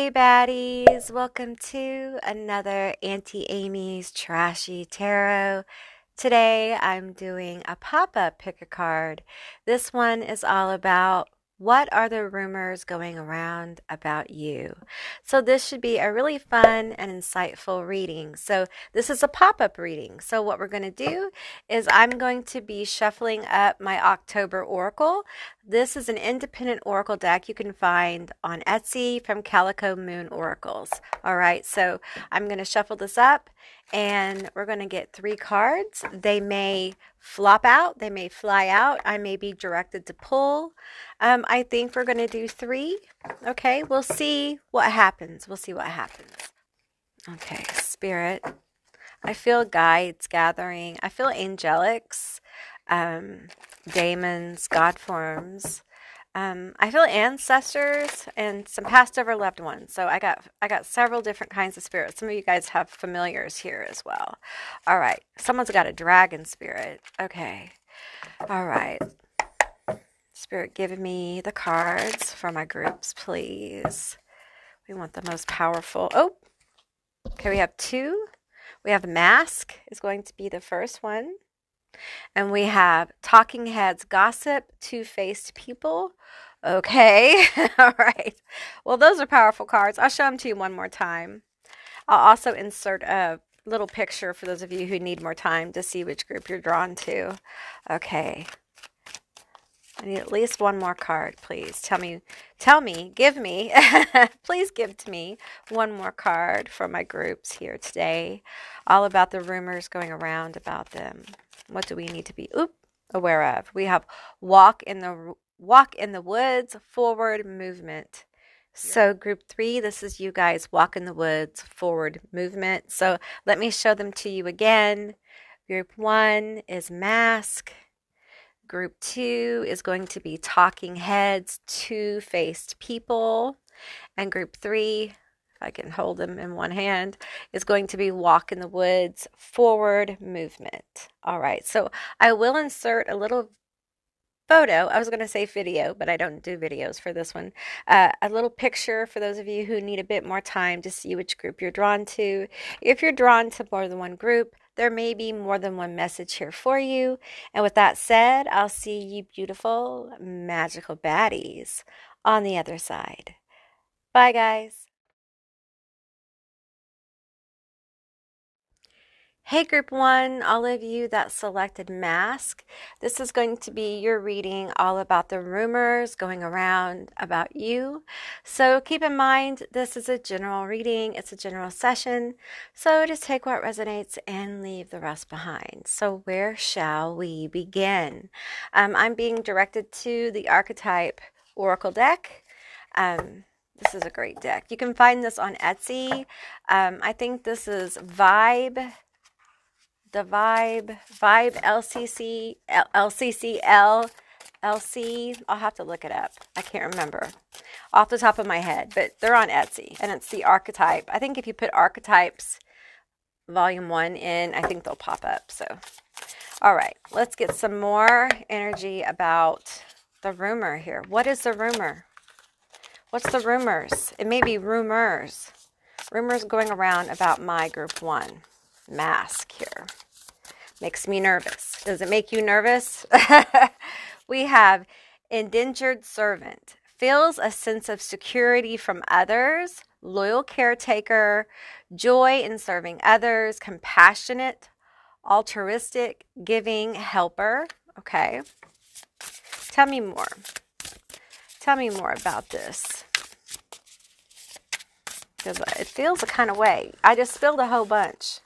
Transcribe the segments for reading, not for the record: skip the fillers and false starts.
Hey baddies, welcome to another Auntie Amy's Trashy Tarot. Today I'm doing a pop-up pick a card. This one is all about what are the rumors going around about you. So this should be a really fun and insightful reading. So this is a pop-up reading. So what we're going to do is I'm going to be shuffling up my October Oracle. This is an independent oracle deck you can find on Etsy from Calico Moon Oracles. All right, so I'm going to shuffle this up and we're going to get 3 cards. They may flop out, they may fly out. I may be directed to pull. I think we're going to do 3. Okay, we'll see what happens. We'll see what happens. Okay, Spirit. I feel guides gathering. I feel angelics, daemons, god forms. I feel ancestors and some passed over loved ones. So I got several different kinds of spirits. Some of you guys have familiars here as well. All right. Someone's got a dragon spirit. Okay. All right. Spirit, give me the cards for my groups, please. We want the most powerful. Oh, okay. We have 2. We have mask is going to be the first one. And we have talking heads, gossip, two-faced people. Okay. All right. Well, those are powerful cards. I'll show them to you one more time. I'll also insert a little picture for those of you who need more time to see which group you're drawn to. Okay. I need at least one more card, please. Tell me, give me, please give to me one more card for my groups here today. All about the rumors going around about them. What do we need to be aware of? We have walk in the woods, forward movement. So group 3, this is you guys, walk in the woods, forward movement. So let me show them to you again. Group 1 is mask. Group 2 is going to be talking heads, two-faced people. And group 3, if I can hold them in one hand, is going to be walk in the woods, forward movement. All right, so I will insert a little photo. I was going to say video, but I don't do videos for this one. A little picture for those of you who need a bit more time to see which group you're drawn to. If you're drawn to more than one group, there may be more than one message here for you. And with that said, I'll see you beautiful, magical baddies on the other side. Bye, guys. Hey group 1, all of you that selected mask, this is going to be your reading all about the rumors going around about you. So keep in mind, this is a general reading, it's a general session, so just take what resonates and leave the rest behind. So where shall we begin? I'm being directed to the Archetype Oracle deck. This is a great deck. You can find this on Etsy. I think this is Vibe LCC, LC. I'll have to look it up. I can't remember off the top of my head, but they're on Etsy and it's the Archetype. I think if you put Archetypes Volume 1 in, I think they'll pop up. So, all right, let's get some more energy about the rumor here. What is the rumor? What's the rumors? It may be rumors. Rumors going around about my group 1. Mask here. Makes me nervous. Does it make you nervous? We have indentured servant. Feels a sense of security from others. Loyal caretaker. Joy in serving others. Compassionate. Altruistic. Giving helper. Okay. Tell me more. Tell me more about this. Because it feels a kind of way. I just spilled a whole bunch.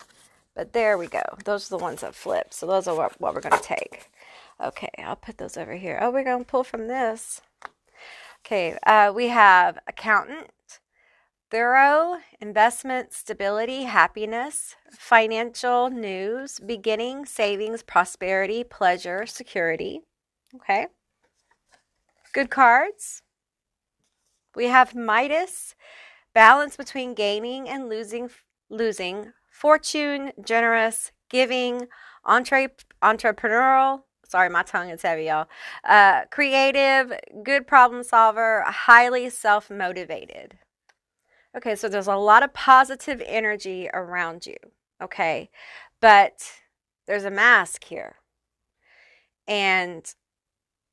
But there we go. Those are the ones that flip. So those are what we're going to take. Okay, I'll put those over here. Oh, we're going to pull from this. Okay, we have accountant, thorough, investment, stability, happiness, financial news, beginning, savings, prosperity, pleasure, security. Okay. Good cards. We have Midas, balance between gaining and losing, fortune, generous, giving, entrepreneurial, sorry, my tongue is heavy, y'all, creative, good problem solver, highly self-motivated. Okay, so there's a lot of positive energy around you. Okay, but there's a mask here. And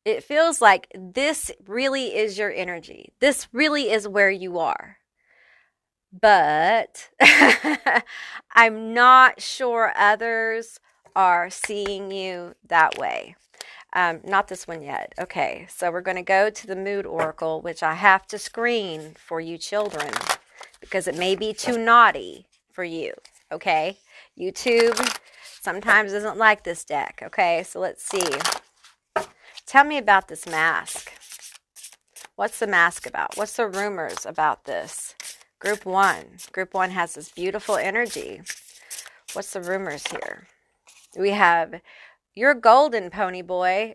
it feels like this really is your energy. This really is where you are. But I'm not sure others are seeing you that way. Not this one yet. Okay, so we're going to go to the Mood Oracle, which I have to screen for you children because it may be too naughty for you. Okay, YouTube sometimes doesn't like this deck. Okay, so let's see. Tell me about this mask. What's the mask about? What's the rumors about this? Group 1. Group 1 has this beautiful energy. What's the rumors here? We have, you're golden, pony boy.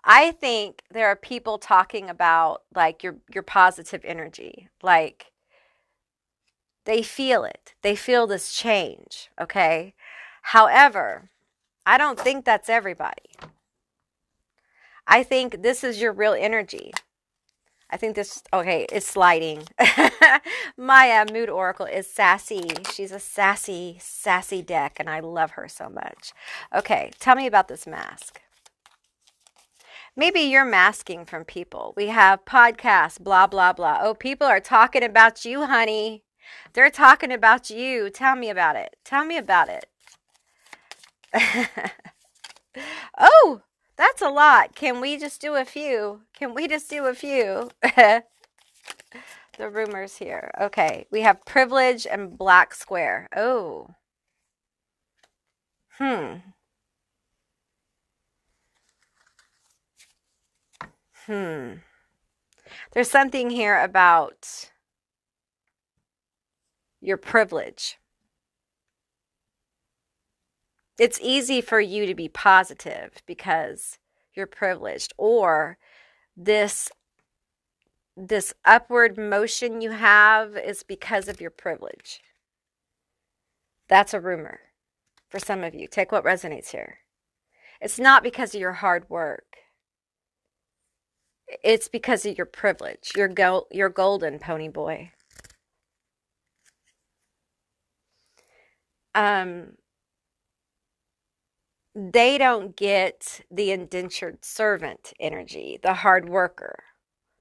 I think there are people talking about like your positive energy. Like they feel it. They feel this change, okay? However, I don't think that's everybody. I think this is your real energy. I think this, okay, it's sliding. My Mood Oracle is sassy. She's a sassy, sassy deck, and I love her so much. Okay, tell me about this mask. Maybe you're masking from people. We have podcasts, blah, blah, blah. Oh, people are talking about you, honey. They're talking about you. Tell me about it. Tell me about it. Oh, that's a lot. Can we just do a few? Can we just do a few? The rumors here. Okay, we have privilege and black square. Oh. There's something here about your privilege. It's easy for you to be positive because you're privileged, or this upward motion you have is because of your privilege. That's a rumor for some of you. Take what resonates here. It's not because of your hard work. It's because of your privilege. You're golden, pony boy. They don't get the indentured servant energy, the hard worker,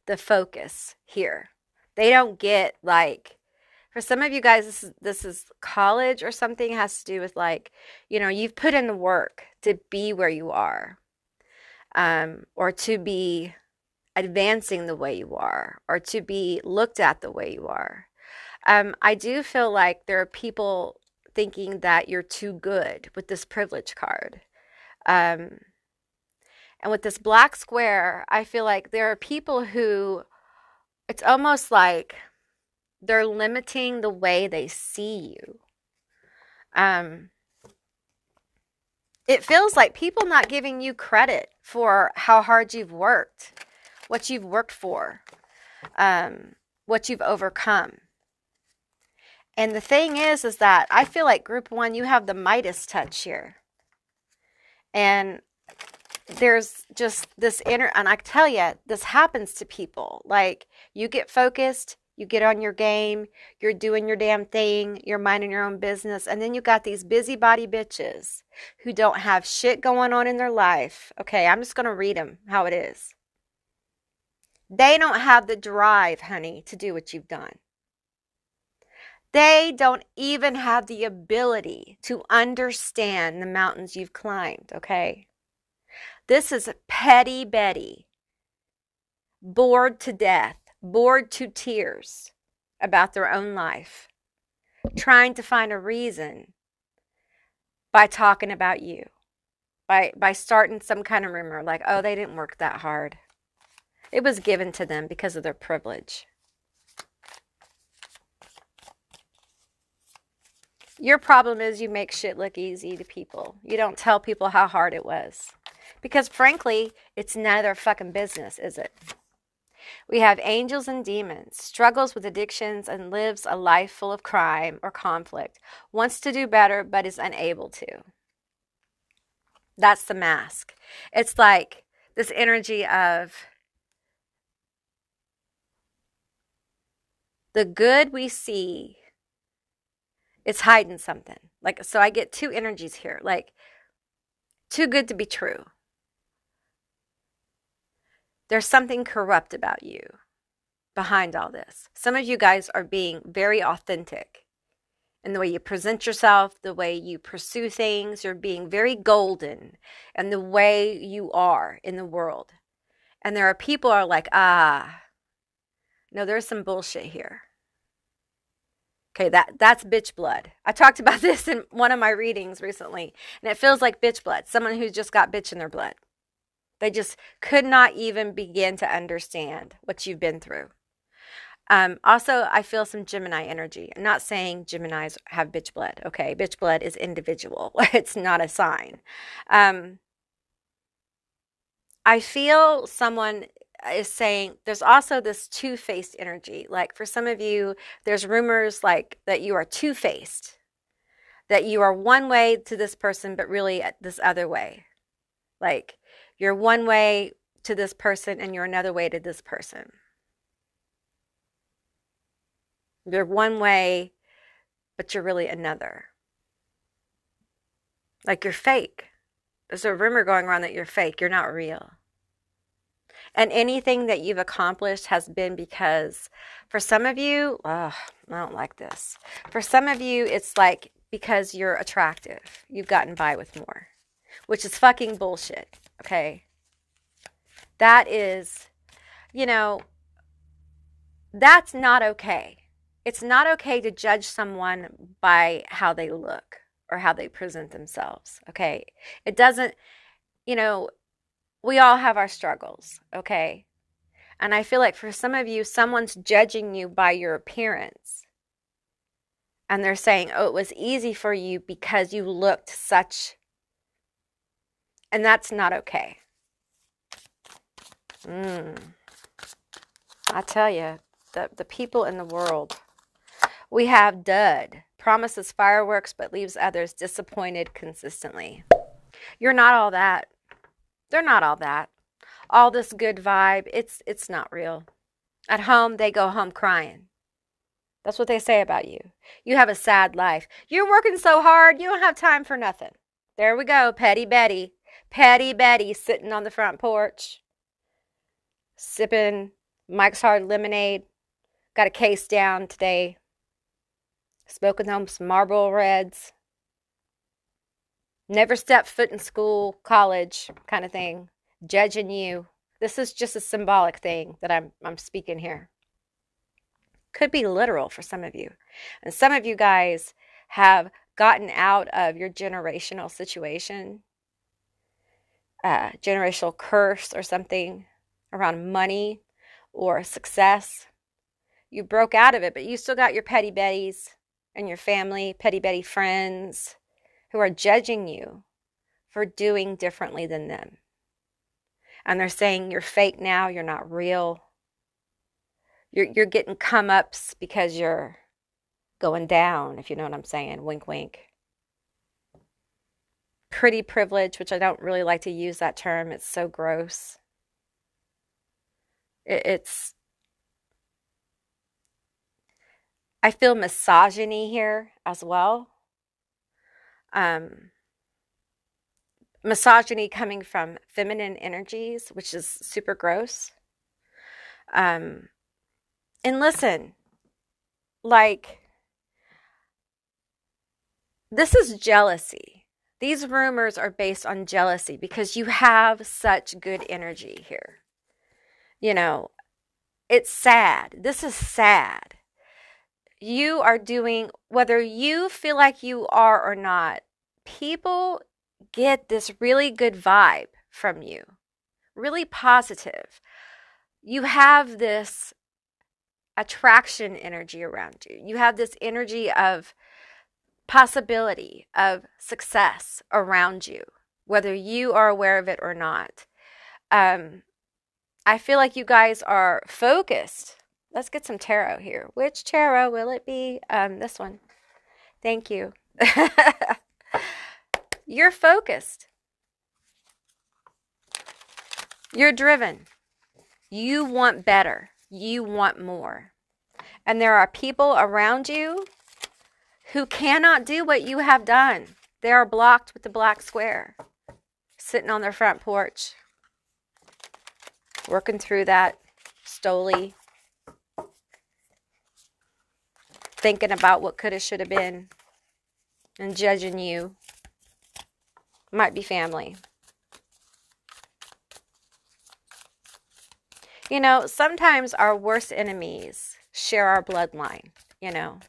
the focus here. They don't get like, for some of you guys, this is college or something. It has to do with like, you know, you've put in the work to be where you are, or to be advancing the way you are, or to be looked at the way you are. I do feel like there are people thinking that you're too good with this privilege card. And with this black square, I feel like there are people who, it's almost like they're limiting the way they see you. It feels like people not giving you credit for how hard you've worked, what you've worked for, what you've overcome. And the thing is that I feel like group 1, you have the Midas touch here. And there's just this inner, and I tell you, this happens to people. Like, you get focused, you get on your game, you're doing your damn thing, you're minding your own business, and then you got these busybody bitches who don't have shit going on in their life. Okay, I'm just going to read them how it is. They don't have the drive, honey, to do what you've done. They don't even have the ability to understand the mountains you've climbed, okay? This is petty Betty, bored to death, bored to tears about their own life, trying to find a reason by talking about you, by starting some kind of rumor like, oh, they didn't work that hard. It was given to them because of their privilege. Your problem is you make shit look easy to people. You don't tell people how hard it was. Because frankly, it's none of their fucking business, is it? We have angels and demons, struggles with addictions and lives a life full of crime or conflict, wants to do better but is unable to. That's the mask. It's like this energy of The good we see, it's hiding something. Like, so I get two energies here, like too good to be true. There's something corrupt about you behind all this. Some of you guys are being very authentic in the way you present yourself, the way you pursue things. You're being very golden in the way you are in the world. And there are people who are like, no, there's some bullshit here. Okay, that's bitch blood. I talked about this in one of my readings recently, and it feels like bitch blood. Someone who just got bitch in their blood. They just could not even begin to understand what you've been through. Also, I feel some Gemini energy. I'm not saying Geminis have bitch blood. Okay, bitch blood is individual. It's not a sign. I feel someone is saying there's also this two-faced energy. Like for some of you, there's rumors like that you are two-faced, that you are one way to this person, but really this other way. Like you're one way to this person and you're another way to this person. You're one way, but you're really another. Like you're fake. There's a rumor going around that you're fake. You're not real. And anything that you've accomplished has been because, for some of you, I don't like this. For some of you, it's like because you're attractive. You've gotten by with more, which is fucking bullshit, okay? That is, that's not okay. It's not okay to judge someone by how they look or how they present themselves, okay? It doesn't, we all have our struggles, okay? And I feel like for some of you, someone's judging you by your appearance. And they're saying, oh, it was easy for you because you looked such. And that's not okay. I tell you, the people in the world. We have dud. Promises fireworks but leaves others disappointed consistently. You're not all that. They're not all that. All this good vibe, it's not real. At home, they go home crying. That's what they say about you. You have a sad life. You're working so hard, you don't have time for nothing. There we go, Petty Betty. Petty Betty sitting on the front porch, sipping Mike's Hard Lemonade. Got a case down today. Smoking home some Marlboro Reds. Never stepped foot in school, college kind of thing. Judging you. This is just a symbolic thing that I'm speaking here. Could be literal for some of you. And some of you guys have gotten out of your generational situation. Generational curse or something around money or success. You broke out of it, but you still got your petty betties and your family, petty betty friends who are judging you for doing differently than them. And they're saying you're fake now, you're not real. You're getting come-ups because you're going down, if you know what I'm saying. Wink, wink. Pretty privilege, which I don't really like to use that term. It's so gross. I feel misogyny here as well. Misogyny coming from feminine energies, which is super gross. And listen, like, this is jealousy. These rumors are based on jealousy because you have such good energy here. It's sad. This is sad. You are doing, whether you feel like you are or not, people get this really good vibe from you. Really positive. You have this attraction energy around you. You have this energy of possibility, of success around you, whether you are aware of it or not. I feel like you guys are focused. Let's get some tarot here. Which tarot will it be? This one. Thank you. You're focused. You're driven. You want better. You want more. And there are people around you who cannot do what you have done. They are blocked with the black square, sitting on their front porch, working through that stoli, thinking about what could have, should have been, and judging you. Might be family. You know, sometimes our worst enemies share our bloodline, you know,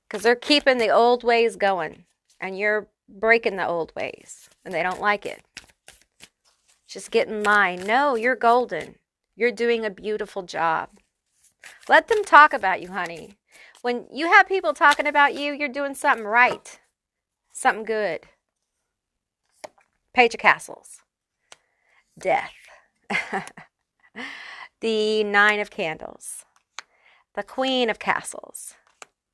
because they're keeping the old ways going, and you're breaking the old ways, and they don't like it. Just get in line. No, you're golden. You're doing a beautiful job. Let them talk about you, honey. When you have people talking about you, you're doing something right, something good. Page of Castles. Death. The Nine of Candles. The Queen of Castles.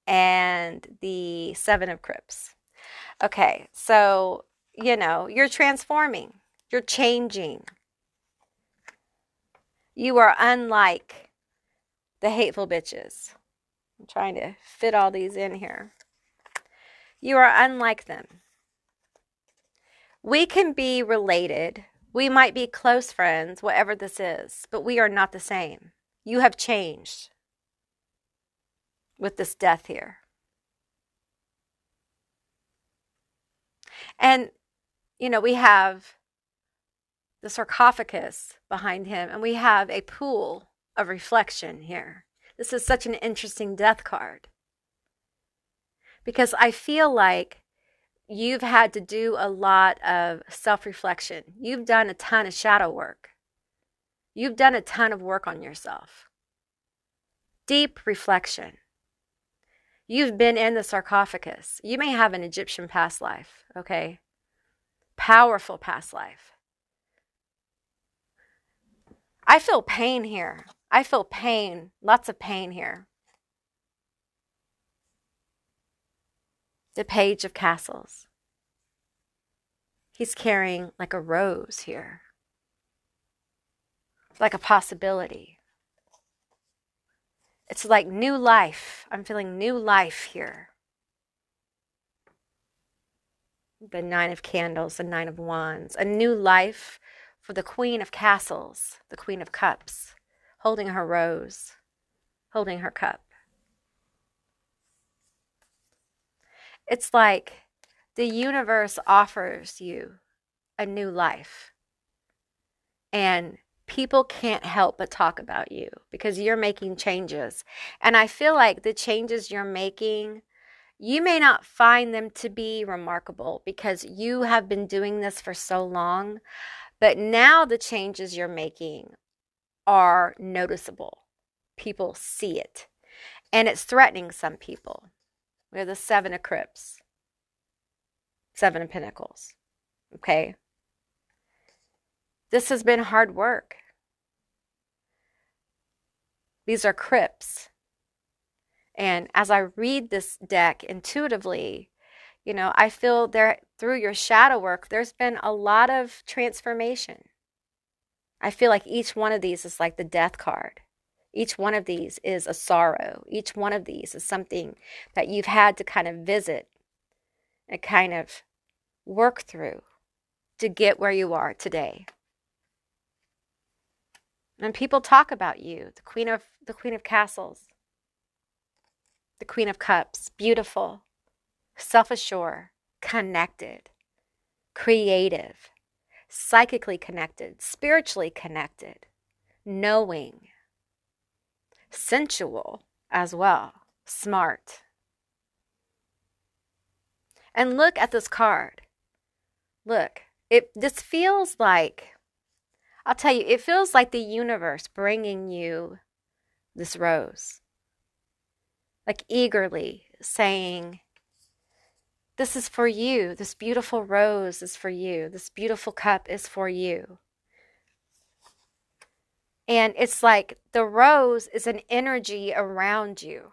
And the Seven of Crypts. Okay, so, you know, you're transforming. You're changing. You are unlike the hateful bitches. I'm trying to fit all these in here. You are unlike them. We can be related. We might be close friends, whatever this is, but we are not the same. You have changed with this death here. And, you know, we have the sarcophagus behind him, and we have a pool of reflection here. This is such an interesting death card, because I feel like you've had to do a lot of self-reflection. You've done a ton of shadow work. You've done a ton of work on yourself. Deep reflection. You've been in the sarcophagus. You may have an Egyptian past life, okay? Powerful past life. I feel pain here. I feel pain, lots of pain here. The Page of Castles. He's carrying like a rose here. Like a possibility. It's like new life. I'm feeling new life here. The Nine of Candles, the Nine of Wands. A new life for the Queen of Castles, the Queen of Cups, holding her rose, holding her cup. It's like the universe offers you a new life. And people can't help but talk about you because you're making changes. And I feel like the changes you're making, you may not find them to be remarkable because you have been doing this for so long. But now the changes you're making are noticeable. People see it. And it's threatening some people. We have the Seven of Crypts. Seven of Pentacles. Okay? This has been hard work. These are crypts. And as I read this deck intuitively, you know, I feel there through your shadow work, there's been a lot of transformation. I feel like each one of these is like the death card. Each one of these is a sorrow. Each one of these is something that you've had to kind of visit and kind of work through to get where you are today. And people talk about you, the Queen of Castles, the Queen of Cups, beautiful, self-assured, connected, creative, psychically connected, spiritually connected, knowing, sensual as well, smart. And look at this card. Look, this feels like, I'll tell you, it feels like the universe bringing you this rose. Like eagerly saying, this is for you. This beautiful rose is for you. This beautiful cup is for you. And it's like the rose is an energy around you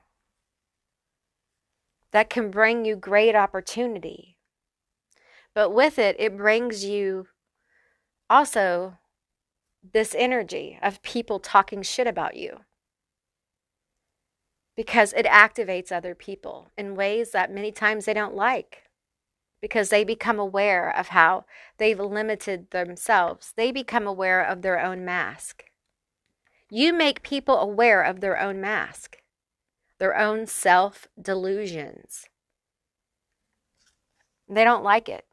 that can bring you great opportunity. But with it, it brings you also this energy of people talking shit about you. because it activates other people in ways that many times they don't like, because they become aware of how they've limited themselves. They become aware of their own mask. You make people aware of their own mask, their own self-delusions. They don't like it.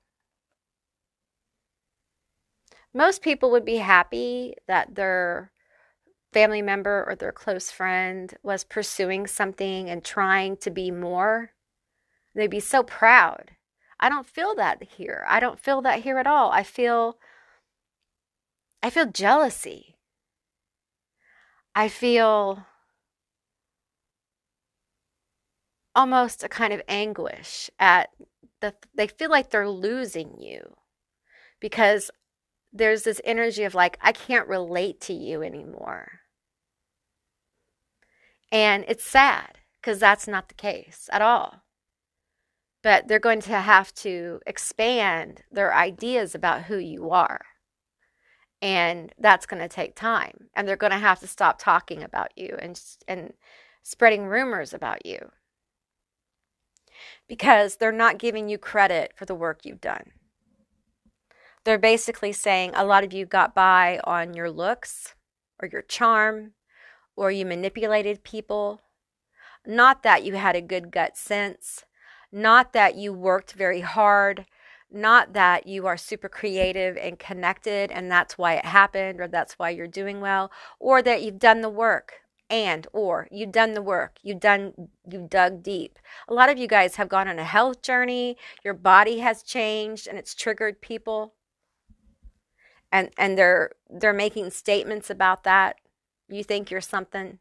Most people would be happy that their family member or their close friend was pursuing something and trying to be more. They'd be so proud. I don't feel that here. I don't feel that here at all. I feel jealousy. I feel almost a kind of anguish at they feel like they're losing you, because there's this energy of like, I can't relate to you anymore. And it's sad, because that's not the case at all. But they're going to have to expand their ideas about who you are. And that's going to take time. And they're going to have to stop talking about you and spreading rumors about you, because they're not giving you credit for the work you've done. They're basically saying a lot of you got by on your looks or your charm, or you manipulated people. Not that you had a good gut sense, not that you worked very hard, not that you are super creative and connected and that's why it happened, or that's why you're doing well, or that you've done the work, or you've done the work, you dug deep. A lot of you guys have gone on a health journey, your body has changed and it's triggered people. And they're making statements about that. You think you're something.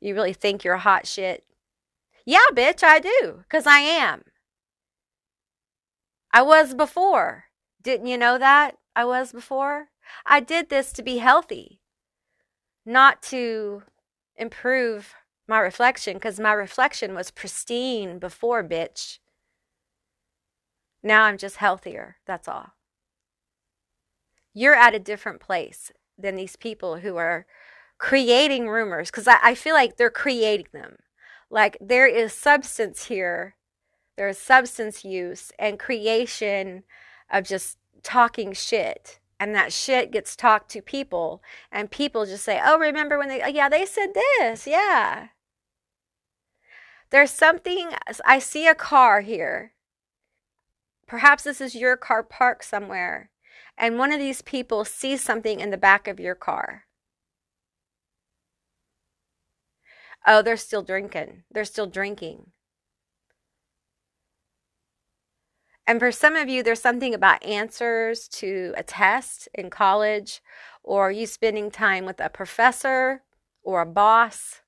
You really think you're hot shit. Yeah, bitch, I do, because I am. I was before. Didn't you know that? I was before. I did this to be healthy, not to improve my reflection, because my reflection was pristine before, bitch. Now I'm just healthier, that's all. You're at a different place than these people who are creating rumors, because I feel like they're creating them. Like, there is substance here. There is substance use and creation of just talking shit. And that shit gets talked to people. And people just say, oh, remember when they said this. Yeah. There's something, I see a car here. Perhaps this is your car parked somewhere. And one of these people sees something in the back of your car. Oh, they're still drinking. They're still drinking. And for some of you, there's something about answers to a test in college, or you spending time with a professor or a boss.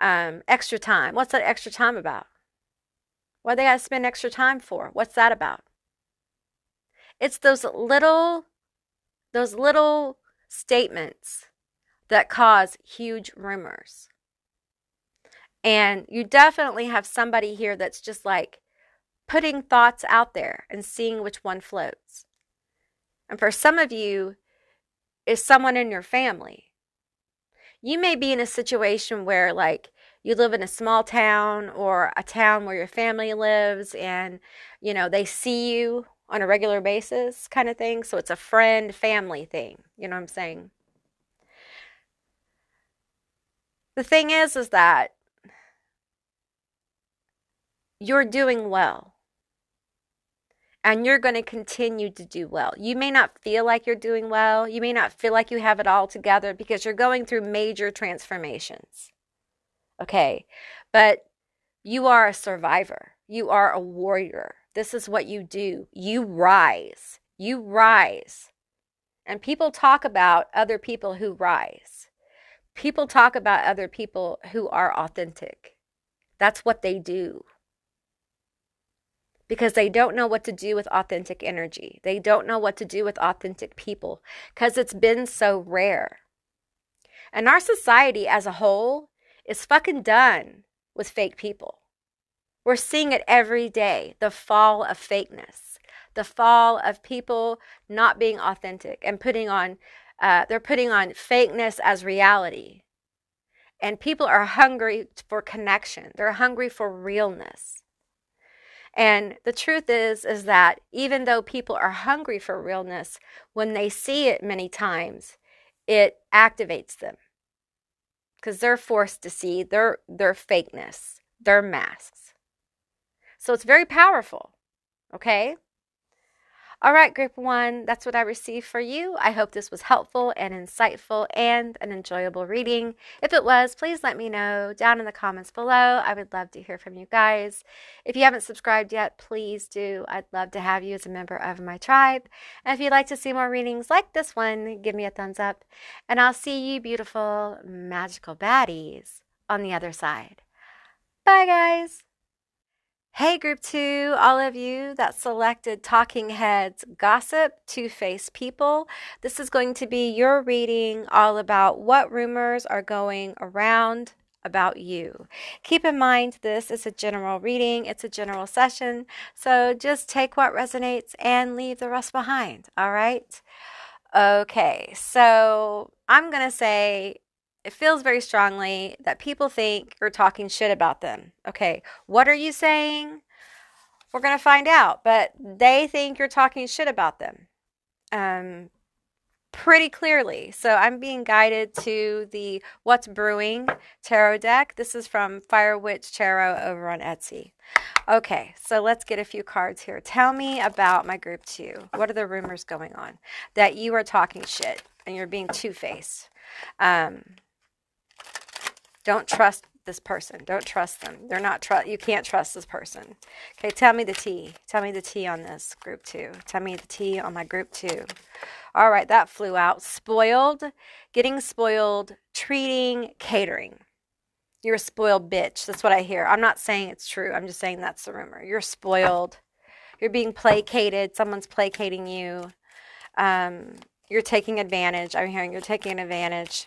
Extra time. What's that extra time about? What they got to spend extra time for? What's that about? It's those little statements that cause huge rumors. And you definitely have somebody here that's just like putting thoughts out there and seeing which one floats. And for some of you, is someone in your family. You may be in a situation where, like, you live in a small town or a town where your family lives, and, you know, they see you on a regular basis kind of thing. So it's a friend, family thing. You know what I'm saying? The thing is that you're doing well. And you're going to continue to do well. You may not feel like you're doing well. You may not feel like you have it all together because you're going through major transformations. Okay? But you are a survivor. You are a warrior. This is what you do. You rise. You rise. And people talk about other people who rise. People talk about other people who are authentic. That's what they do. Because they don't know what to do with authentic energy. They don't know what to do with authentic people, because it's been so rare. And our society as a whole is fucking done with fake people. We're seeing it every day, the fall of fakeness, the fall of people not being authentic and they're putting on fakeness as reality. And people are hungry for connection. They're hungry for realness. And the truth is that even though people are hungry for realness, when they see it many times, it activates them because they're forced to see their fakeness, their masks. So it's very powerful, okay? All right, group 1, that's what I received for you. I hope this was helpful and insightful and an enjoyable reading. If it was, please let me know down in the comments below. I would love to hear from you guys. If you haven't subscribed yet, please do. I'd love to have you as a member of my tribe. And if you'd like to see more readings like this one, give me a thumbs up. And I'll see you beautiful, magical baddies on the other side. Bye, guys. Hey, group 2, all of you that selected Talking Heads Gossip, Two-Faced People. This is going to be your reading all about what rumors are going around about you. Keep in mind, this is a general reading. It's a general session. So just take what resonates and leave the rest behind. All right? Okay, so I'm going to say it feels very strongly that people think you're talking shit about them. Okay, what are you saying? We're going to find out, but they think you're talking shit about them pretty clearly. So I'm being guided to the What's Brewing tarot deck. This is from Fire Witch Tarot over on Etsy. Okay, so let's get a few cards here. Tell me about my group 2. What are the rumors going on? That you are talking shit and you're being two-faced. Don't trust this person. Don't trust them. They're not you can't trust this person. Okay, tell me the tea. Tell me the tea on this group 2. Tell me the tea on my group 2. All right, that flew out. Spoiled, getting spoiled, treating, catering. You're a spoiled bitch. That's what I hear. I'm not saying it's true. I'm just saying that's the rumor. You're spoiled. You're being placated. Someone's placating you. You're taking advantage. I'm hearing you're taking advantage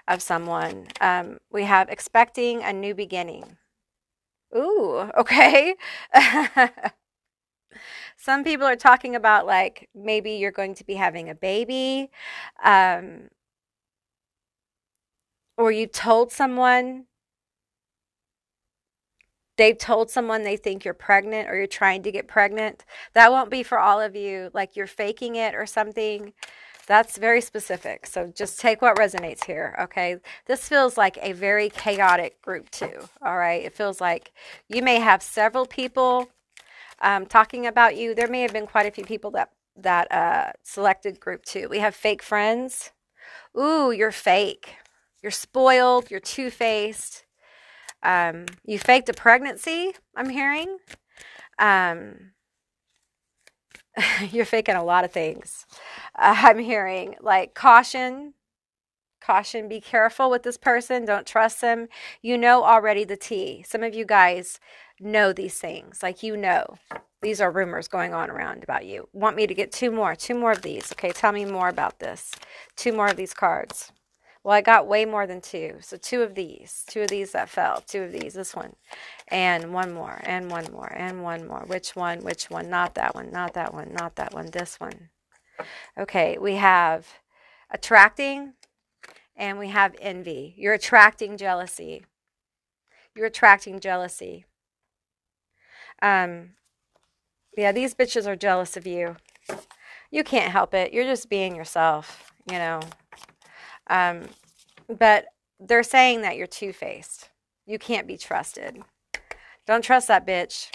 of someone. We have expecting a new beginning. Ooh, okay. Some people are talking about like maybe you're going to be having a baby, or you told someone, they've told someone they think you're pregnant or you're trying to get pregnant. That won't be for all of you, like you're faking it or something. That's very specific. So just take what resonates here, okay? This feels like a very chaotic group 2, all right? It feels like you may have several people talking about you. There may have been quite a few people that selected group 2. We have fake friends. Ooh, you're fake. You're spoiled. You're two-faced. You faked a pregnancy, I'm hearing. You're faking a lot of things. I'm hearing like caution, be careful with this person. Don't trust them. You know already the tea. Some of you guys know these things. Like, you know, these are rumors going on around about you. Want me to get two more of these. Okay, tell me more about this. 2 more of these cards. Well, I got way more than 2. So 2 of these that fell, 2 of these, this one, and 1 more, and 1 more, and 1 more. Which one? Not that one, not that one, not that one, this one. Okay, we have attracting and we have envy. You're attracting jealousy. You're attracting jealousy. Yeah, these bitches are jealous of you. You can't help it. You're just being yourself, you know. But they're saying that you're two-faced. You can't be trusted. Don't trust that bitch.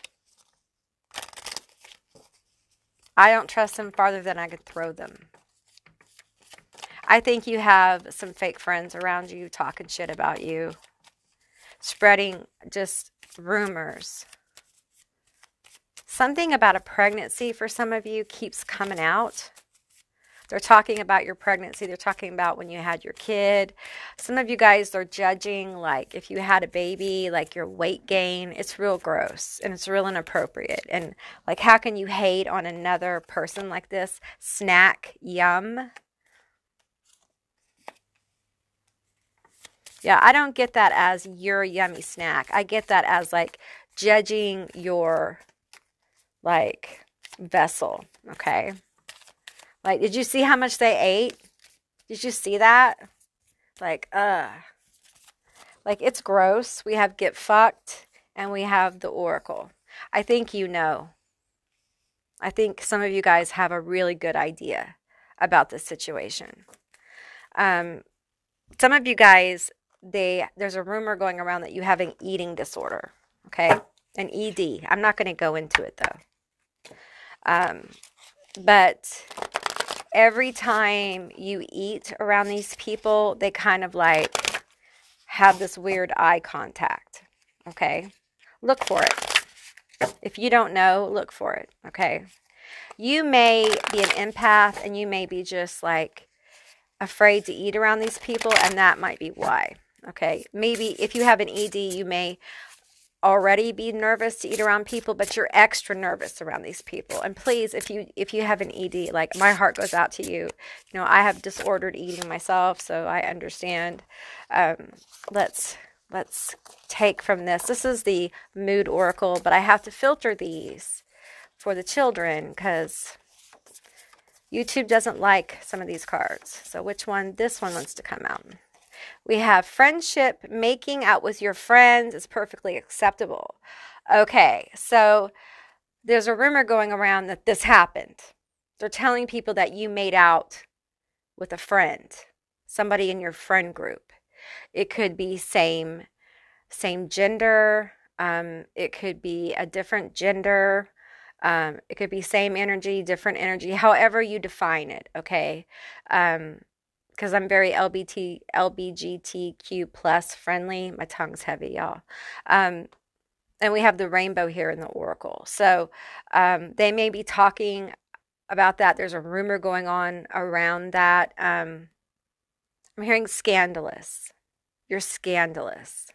I don't trust them farther than I could throw them. I think you have some fake friends around you talking shit about you, spreading just rumors. Something about a pregnancy for some of you keeps coming out. They're talking about your pregnancy. They're talking about when you had your kid. Some of you guys are judging, like, if you had a baby, like your weight gain. It's real gross and it's real inappropriate. And, like, how can you hate on another person like this? Snack, yum. Yeah, I don't get that as your yummy snack. I get that as, like, judging your, like, vessel, okay? Like, did you see how much they ate? Did you see that? Like, Like, it's gross. We have get fucked and we have the Oracle. I think you know. I think some of you guys have a really good idea about this situation. Some of you guys, there's a rumor going around that you have an eating disorder, okay? An ED. I'm not going to go into it though. But every time you eat around these people, they kind of like have this weird eye contact, okay? Look for it. If you don't know, look for it, okay? You may be an empath and you may be just like afraid to eat around these people, and that might be why, okay? Maybe if you have an ED, you may already be nervous to eat around people, but you're extra nervous around these people. And please, if you have an ED, like, my heart goes out to you. You know, I have disordered eating myself, so I understand. Let's take from this. This is the mood oracle, but I have to filter these for the children because YouTube doesn't like some of these cards. So which one? This one wants to come out. We have friendship. Making out with your friends is perfectly acceptable. Okay, so there's a rumor going around that this happened. They're telling people that you made out with a friend, somebody in your friend group. It could be same gender. It could be a different gender. It could be same energy, different energy, however you define it, okay? Because I'm very LBGTQ plus friendly. My tongue's heavy, y'all. And we have the rainbow here in the oracle. So they may be talking about that. There's a rumor going on around that. I'm hearing scandalous. You're scandalous.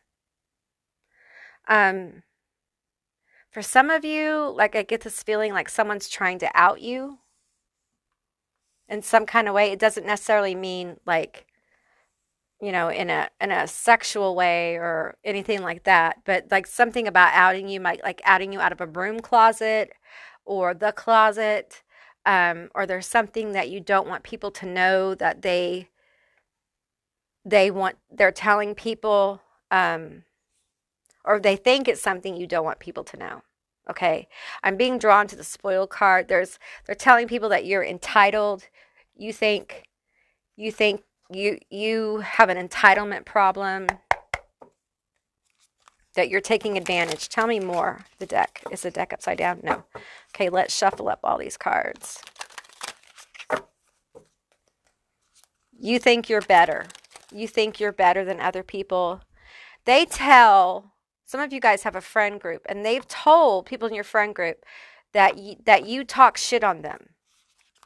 For some of you, like, I get this feeling like someone's trying to out you in some kind of way. It doesn't necessarily mean like, you know, in a sexual way or anything like that, but like something about outing you, might like outing you out of a broom closet or the closet, or there's something that you don't want people to know that they're telling people, or they think it's something you don't want people to know. Okay, I'm being drawn to the spoil card. They're telling people that you're entitled. You think you have an entitlement problem, that you're taking advantage. Tell me more. The deck. Is the deck upside down? No. Okay, let's shuffle up all these cards. You think you're better. You think you're better than other people. Some of you guys have a friend group, and they've told people in your friend group that you talk shit on them,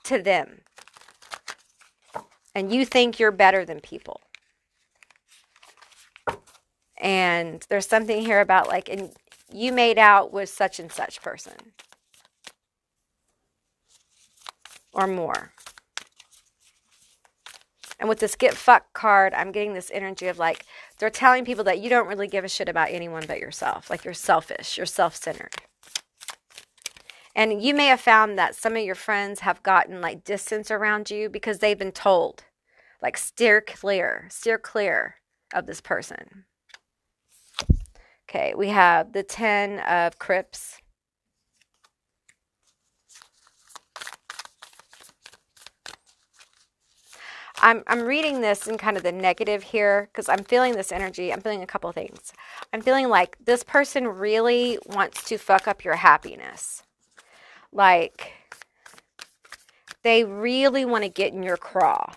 to them. And you think you're better than people. And there's something here about like, and you made out with such and such person. Or more. And with this get fucked card, I'm getting this energy of like, they're telling people that you don't really give a shit about anyone but yourself. Like, you're selfish, you're self-centered. And you may have found that some of your friends have gotten like distance around you because they've been told, like, steer clear of this person. Okay, we have the 10 of Crips. I'm reading this in kind of the negative here because I'm feeling this energy. I'm feeling a couple of things. I'm feeling like this person really wants to fuck up your happiness. Like, they really want to get in your craw.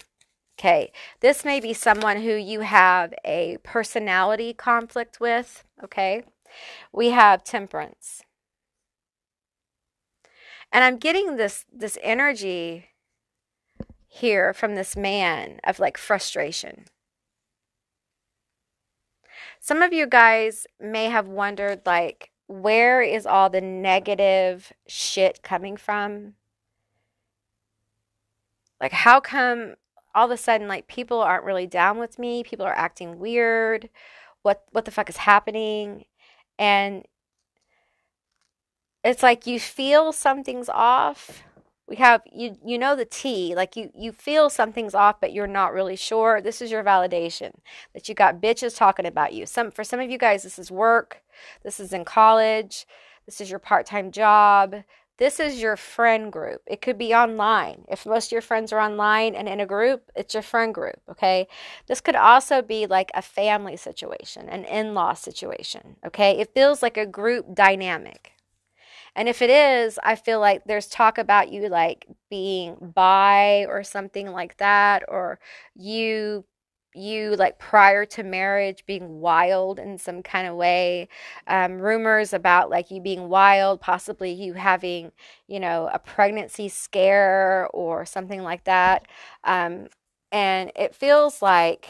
Okay, this may be someone who you have a personality conflict with. Okay, we have Temperance. And I'm getting this energy here from this man of like frustration. Some of you guys may have wondered, like, where is all the negative shit coming from? Like, how come all of a sudden, like, people aren't really down with me? People are acting weird. What the fuck is happening? And it's like you feel something's off, We have, you know the T, like you feel something's off, but you're not really sure. This is your validation that you got bitches talking about you. For some of you guys, this is work. This is in college. This is your part-time job. This is your friend group. It could be online. If most of your friends are online and in a group, it's your friend group, okay? This could also be like a family situation, an in-law situation, okay? It feels like a group dynamic. And if it is, I feel like there's talk about you like being bi or something like that, or you like prior to marriage being wild in some kind of way. Rumors about like you being wild, possibly you having, you know, a pregnancy scare or something like that. And it feels like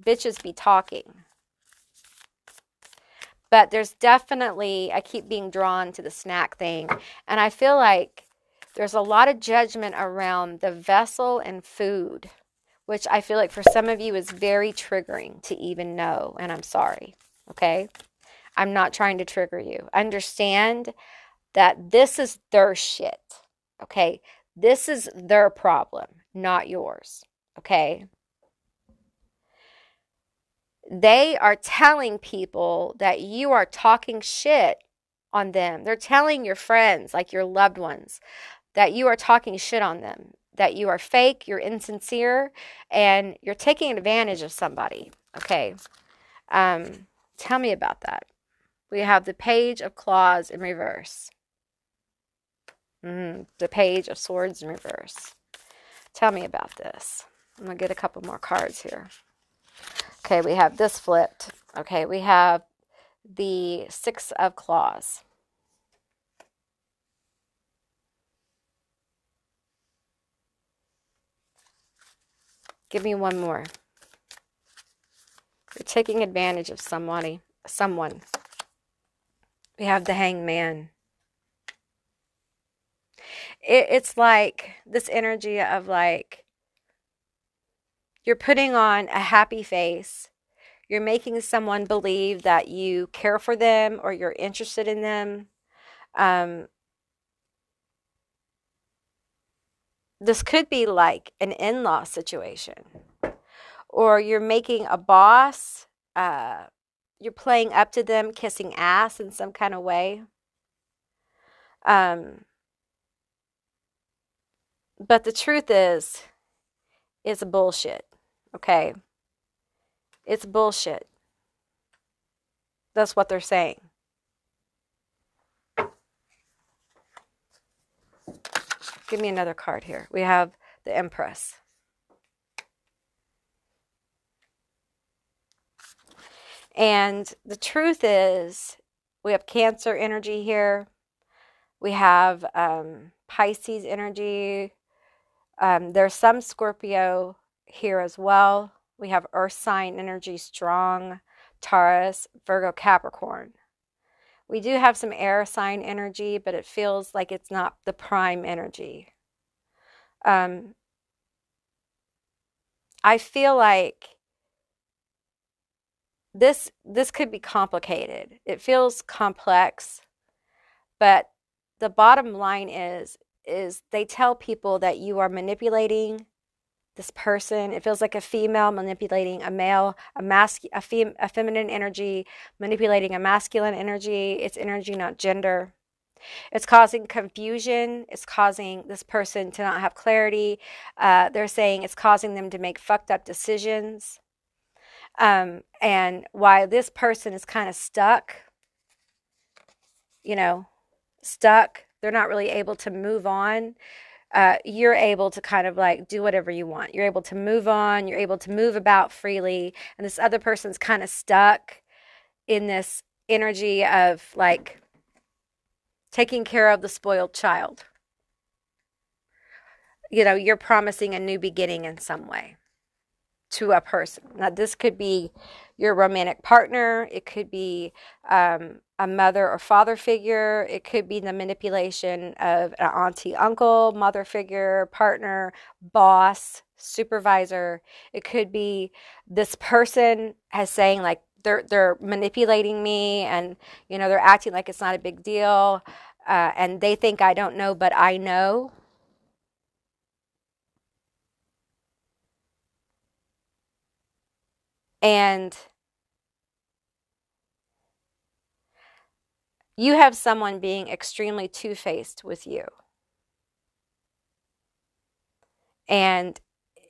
bitches be talking. But there's definitely, I keep being drawn to the snack thing. And I feel like there's a lot of judgment around the vessel and food, which I feel like for some of you is very triggering to even know. And I'm sorry, okay? I'm not trying to trigger you. Understand that this is their shit, okay? This is their problem, not yours, okay? They are telling people that you are talking shit on them. They're telling your friends, like your loved ones, that you are talking shit on them, that you are fake, you're insincere, and you're taking advantage of somebody. Okay. Tell me about that. We have the Page of Claws in reverse. The Page of Swords in reverse. Tell me about this. I'm going to get a couple more cards here. Okay, we have this flipped. Okay, we have the Six of Claws. Give me one more. You're taking advantage of someone. We have the Hangman. It's like this energy of like, you're putting on a happy face. You're making someone believe that you care for them or you're interested in them. This could be like an in-law situation. Or you're making a boss. You're playing up to them, kissing ass in some kind of way. But the truth is, it's bullshit. Okay? It's bullshit. That's what they're saying. Give me another card here. We have the Empress. And the truth is, we have Cancer energy here. We have Pisces energy. There's some Scorpio here as well. We have Earth sign energy strong, Taurus, Virgo, Capricorn. We do have some air sign energy, but it feels like it's not the prime energy. I feel like this could be complicated. It feels complex, but the bottom line is they tell people that you are manipulating this person. It feels like a female manipulating a male, a feminine energy manipulating a masculine energy. It's energy, not gender. It's causing confusion. It's causing this person to not have clarity. They're saying it's causing them to make fucked up decisions. And why this person is kind of stuck, stuck. They're not really able to move on. You're able to kind of like do whatever you want. You're able to move on. You're able to move about freely. And this other person's kind of stuck in this energy of like taking care of the spoiled child. You're promising a new beginning in some way to a person. Now, this could be your romantic partner. It could be a mother or father figure. It could be the manipulation of an auntie, uncle, mother figure, partner, boss, supervisor. It could be this person has saying like they're manipulating me, and they're acting like it's not a big deal, and they think I don't know, but I know. And you have someone being extremely two-faced with you. And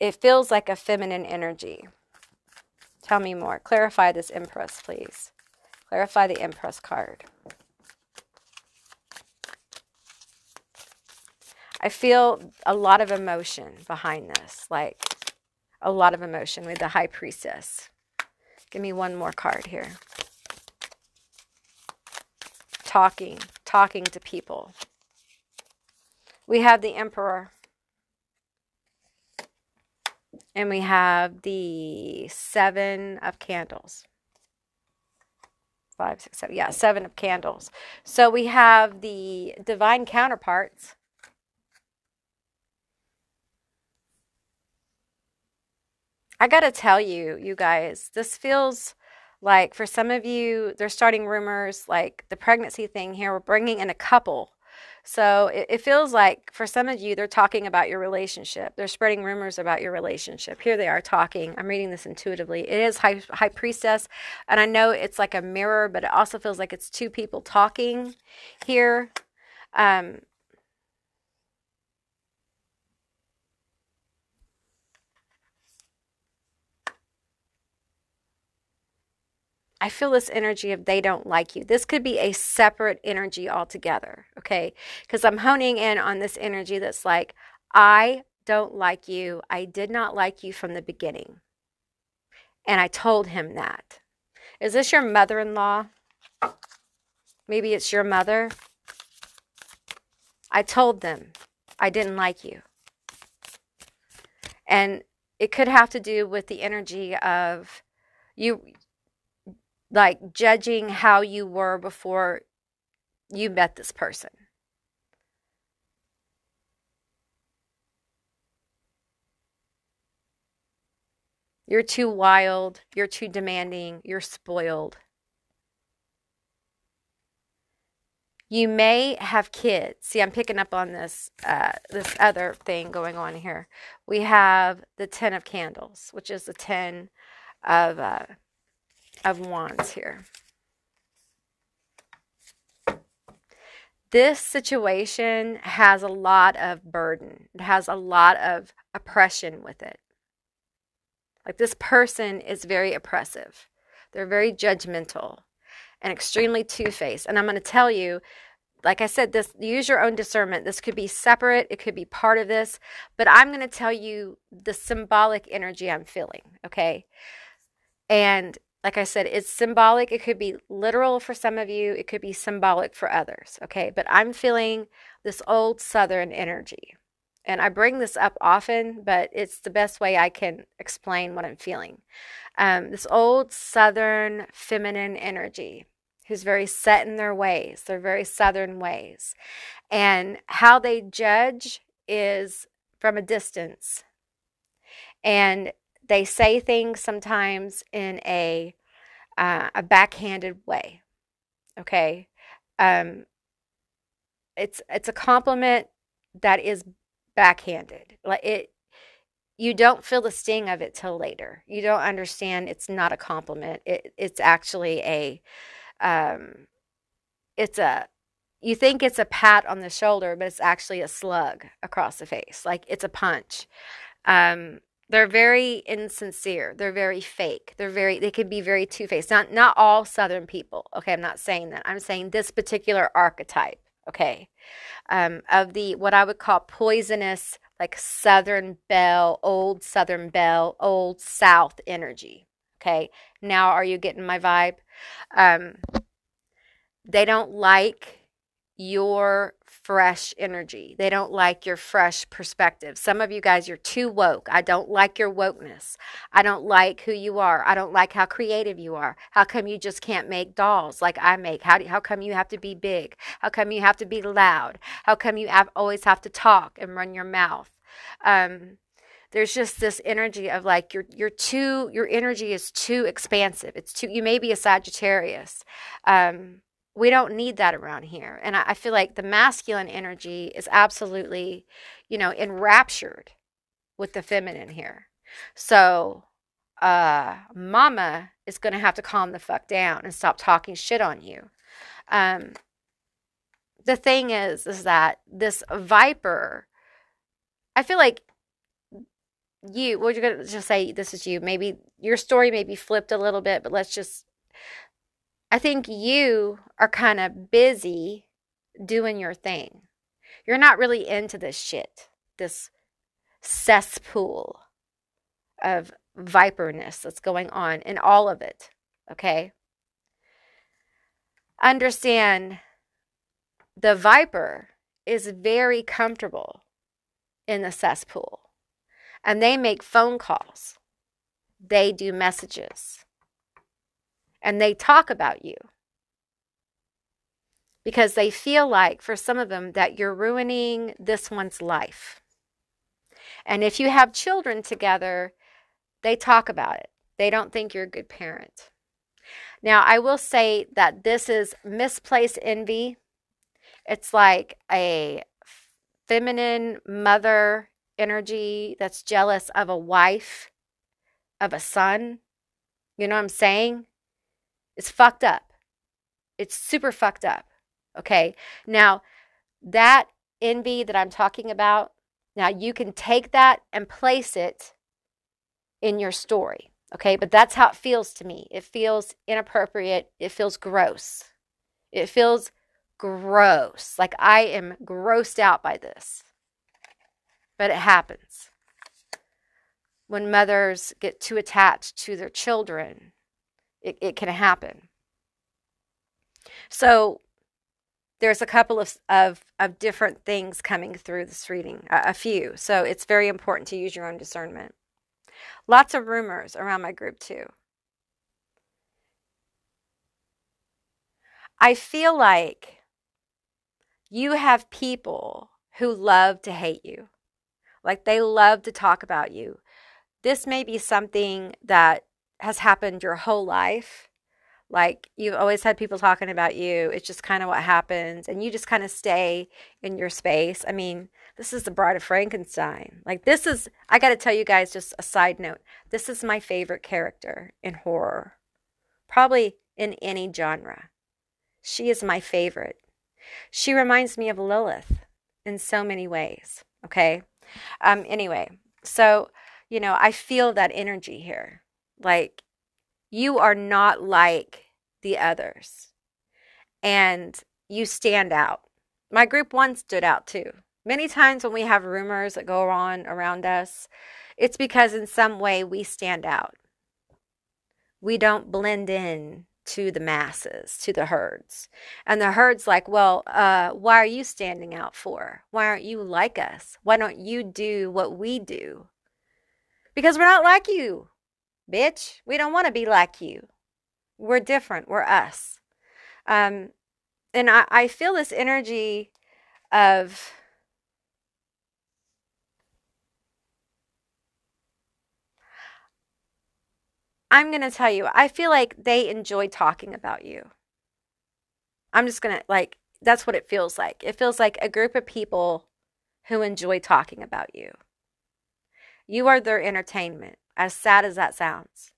it feels like a feminine energy. Tell me more. Clarify this Empress, please. Clarify the Empress card. I feel a lot of emotion behind this, like a lot of emotion with the High Priestess. Give me one more card here. Talking to people. We have the Emperor. And we have the Seven of Candles. 5, 6, 7. Yeah, Seven of Candles. So we have the divine counterparts. I got to tell you, you guys, this feels like for some of you, they're starting rumors like the pregnancy thing here. We're bringing in a couple. So it feels like for some of you, they're talking about your relationship. They're spreading rumors about your relationship. Here they are talking. I'm reading this intuitively. It is High Priestess. And I know it's like a mirror, but it also feels like it's two people talking here. I feel this energy of they don't like you. This could be a separate energy altogether, okay? Because I'm honing in on this energy that's like, I don't like you. I did not like you from the beginning. And I told him that. Is this your mother-in-law? Maybe it's your mother. I told them I didn't like you. And it could have to do with the energy of you, like judging how you were before you met this person. You're too wild. You're too demanding. You're spoiled. You may have kids. See, I'm picking up on this this other thing going on here. We have the 10 of Candles, which is the 10 of Wands here. This situation has a lot of burden. It has a lot of oppression with it. Like this person is very oppressive. They're very judgmental and extremely two-faced. And I'm going to tell you, like I said, this, use your own discernment. This could be separate. It could be part of this. But I'm going to tell you the symbolic energy I'm feeling, okay? And like I said, it's symbolic. It could be literal for some of you. It could be symbolic for others, okay? But I'm feeling this old Southern energy. And I bring this up often, but it's the best way I can explain what I'm feeling. This old Southern feminine energy who's very set in their ways. They're very Southern ways. And how they judge is from a distance. And they say things sometimes in a backhanded way. Okay, it's a compliment that is backhanded. Like it, you don't feel the sting of it till later. You don't understand. It's not a compliment. It's actually a, it's a. You think it's a pat on the shoulder, but it's actually a slug across the face. Like it's a punch. They're very insincere. They're very fake. They can be very two-faced. Not all Southern people. Okay, I'm not saying that. I'm saying this particular archetype, okay, of the, what I would call poisonous, like Southern Belle, old South energy, okay? Now, are you getting my vibe? They don't like your fresh energy. They don't like your fresh perspective. Some of you guys, you're too woke. I don't like your wokeness. I don't like who you are. I don't like how creative you are. How come you just can't make dolls like I make? How come you have to be big? How come you have to be loud? How come you always have to talk and run your mouth? There's just this energy of like your energy is too expansive. It's too, you may be a Sagittarius. We don't need that around here. And I feel like the masculine energy is absolutely, enraptured with the feminine here. So mama is going to have to calm the fuck down and stop talking shit on you. The thing is that this Viper, I feel like you, well, you're going to just say this is you. Maybe your story may be flipped a little bit, but I think you are kind of busy doing your thing. You're not really into this shit, this cesspool of viperness that's going on in all of it, okay? Understand, the Viper is very comfortable in the cesspool, and they make phone calls, they do messages, and they talk about you because they feel like, for some of them, that you're ruining this one's life. And if you have children together, they talk about it. They don't think you're a good parent. Now, I will say that this is misplaced envy. It's like a feminine mother energy that's jealous of a wife, of a son. You know what I'm saying? It's fucked up. It's super fucked up. Okay? Now, that envy that I'm talking about, now you can take that and place it in your story. Okay? But that's how it feels to me. It feels inappropriate. It feels gross. It feels gross. Like I am grossed out by this. But it happens. When mothers get too attached to their children, it can happen. So there's a couple of different things coming through this reading, a few. So it's very important to use your own discernment. Lots of rumors around my group too. I feel like you have people who love to hate you. Like they love to talk about you. This may be something that has happened your whole life. Like you've always had people talking about you. It's just kind of what happens. And you just kind of stay in your space. I mean, this is the Bride of Frankenstein. Like this is, I got to tell you guys just a side note. This is my favorite character in horror. Probably in any genre. She is my favorite. She reminds me of Lilith in so many ways. Okay. Anyway, so, you know, I feel that energy here. Like, you are not like the others. And you stand out. My group one stood out too. Many times when we have rumors that go on around us, it's because in some way we stand out. We don't blend in to the masses, to the herds. And the herd's like, well, why are you standing out for? Why aren't you like us? Why don't you do what we do? Because we're not like you, bitch. We don't want to be like you. We're different. We're us. And I feel this energy of I'm going to tell you, I feel like they enjoy talking about you. I'm just going to, like, that's what it feels like. It feels like a group of people who enjoy talking about you. You are their entertainment, as sad as that sounds.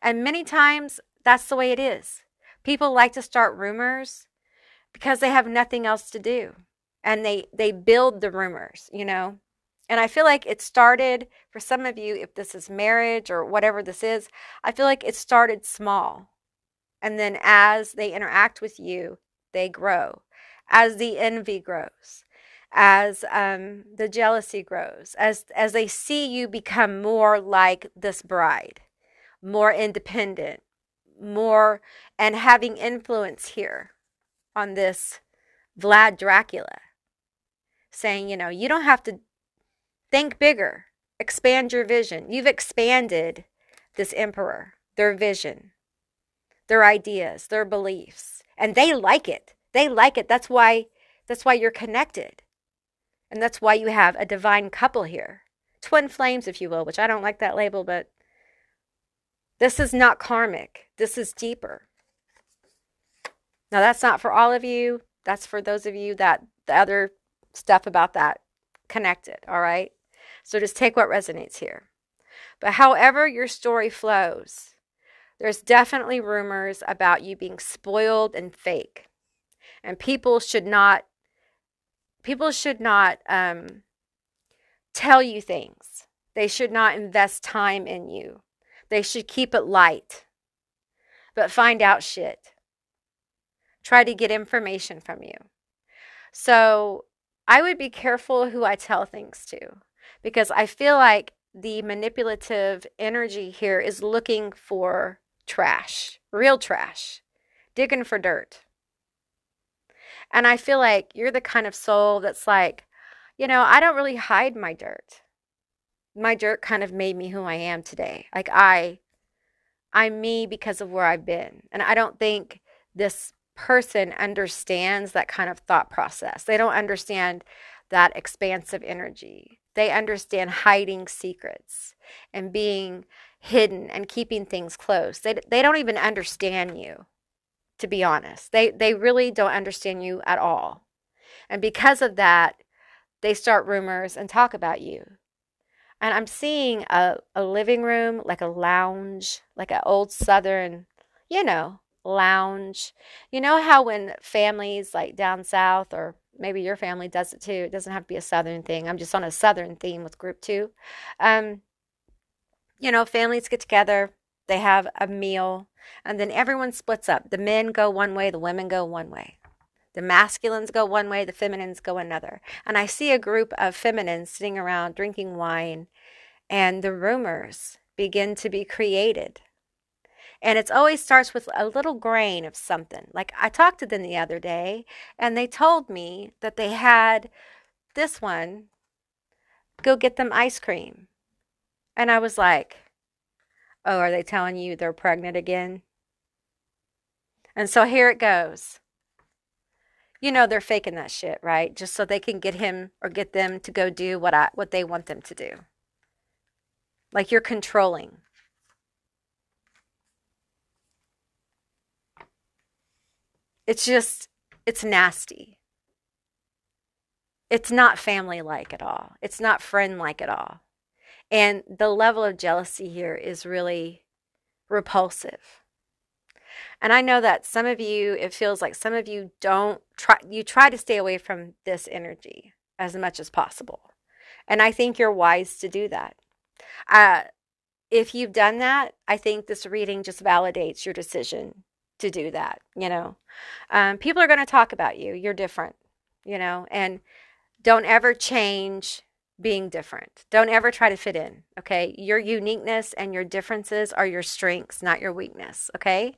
And many times, that's the way it is. People like to start rumors because they have nothing else to do. And they build the rumors, you know. And I feel like it started, for some of you, if this is marriage or whatever this is, I feel like it started small. And then as they interact with you, they grow. As the envy grows, as the jealousy grows, as they see you become more like this bride, more independent, more, and having influence here on this Vlad Dracula, saying, you know, you don't have to think bigger, expand your vision. You've expanded this emperor, their vision, their ideas, their beliefs, and they like it. They like it. That's why you're connected. And that's why you have a divine couple here. Twin flames, if you will, which I don't like that label, but this is not karmic. This is deeper. Now, that's not for all of you. That's for those of you that the other stuff about that connected, all right? So just take what resonates here. But however your story flows, there's definitely rumors about you being spoiled and fake. And people should not tell you things. They should not invest time in you. They should keep it light. But find out shit. Try to get information from you. So I would be careful who I tell things to, because I feel like the manipulative energy here is looking for trash, real trash, digging for dirt. And I feel like you're the kind of soul that's like, you know, I don't really hide my dirt. My dirt kind of made me who I am today. Like I'm me because of where I've been. And I don't think this person understands that kind of thought process. They don't understand that expansive energy. They understand hiding secrets and being hidden and keeping things close. They don't even understand you, to be honest. They really don't understand you at all. And because of that, they start rumors and talk about you. And I'm seeing a living room, like a lounge, like an old Southern, lounge. You know how when families like down south, or maybe your family does it too, it doesn't have to be a Southern thing. I'm just on a Southern theme with group 2. Families get together, they have a meal, and then everyone splits up. The men go one way, the women go one way. The masculines go one way, the feminines go another. And I see a group of feminines sitting around drinking wine, and the rumors begin to be created. And it always starts with a little grain of something. Like I talked to them the other day, and they told me that they had this one go get them ice cream. And I was like, oh, are they telling you they're pregnant again? And so here it goes. You know they're faking that shit, right? Just so they can get him or get them to go do what they want them to do. Like you're controlling. It's nasty. It's not family-like at all. It's not friend-like at all. And the level of jealousy here is really repulsive. And I know that some of you, it feels like some of you try to stay away from this energy as much as possible. And I think you're wise to do that. If you've done that, I think this reading just validates your decision to do that, People are going to talk about you. You're different, and don't ever change being different. Don't ever try to fit in, okay? Your uniqueness and your differences are your strengths, not your weakness, okay?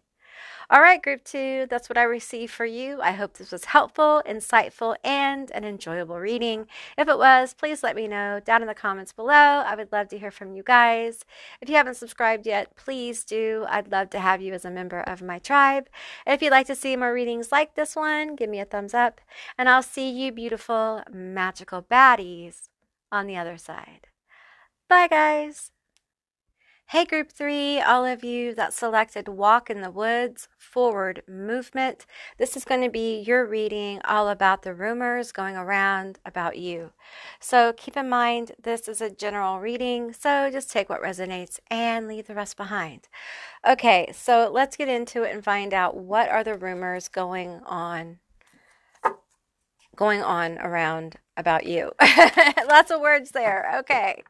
All right, group 2, that's what I received for you. I hope this was helpful, insightful, and an enjoyable reading. If it was, please let me know down in the comments below. I would love to hear from you guys. If you haven't subscribed yet, please do. I'd love to have you as a member of my tribe. And if you'd like to see more readings like this one, give me a thumbs up. And I'll see you beautiful, magical baddies on the other side. Bye, guys. Hey, group 3, all of you that selected Walk in the Woods, Forward Movement. This is going to be your reading all about the rumors going around about you. So keep in mind, this is a general reading, so just take what resonates and leave the rest behind. Okay, so let's get into it and find out what are the rumors going on around about you. Lots of words there. Okay.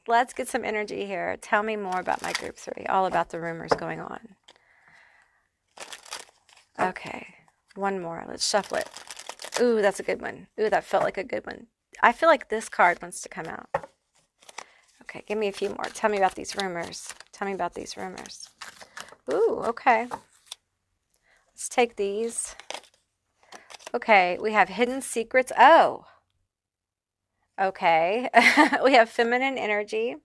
Let's get some energy here. Tell me more about my group 3. All about the rumors going on. Okay. One more. Let's shuffle it. Ooh, that's a good one. Ooh, that felt like a good one. I feel like this card wants to come out. Okay, give me a few more. Tell me about these rumors. Tell me about these rumors. Ooh, okay. Let's take these. Okay, we have hidden secrets. Oh. Okay. We have feminine energy.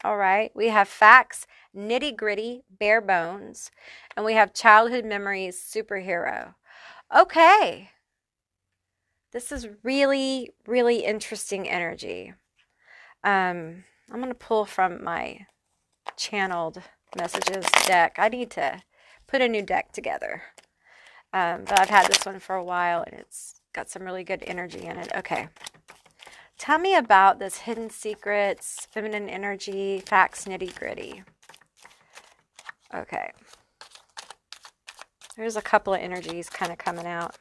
All right. We have facts, nitty gritty, bare bones. And we have childhood memories, superhero. Okay. This is really, really interesting energy. I'm going to pull from my channeled messages deck. I need to put a new deck together. But I've had this one for a while, and it's got some really good energy in it. Okay. Tell me about this hidden secrets, feminine energy, facts, nitty gritty. Okay. There's a couple of energies kind of coming out.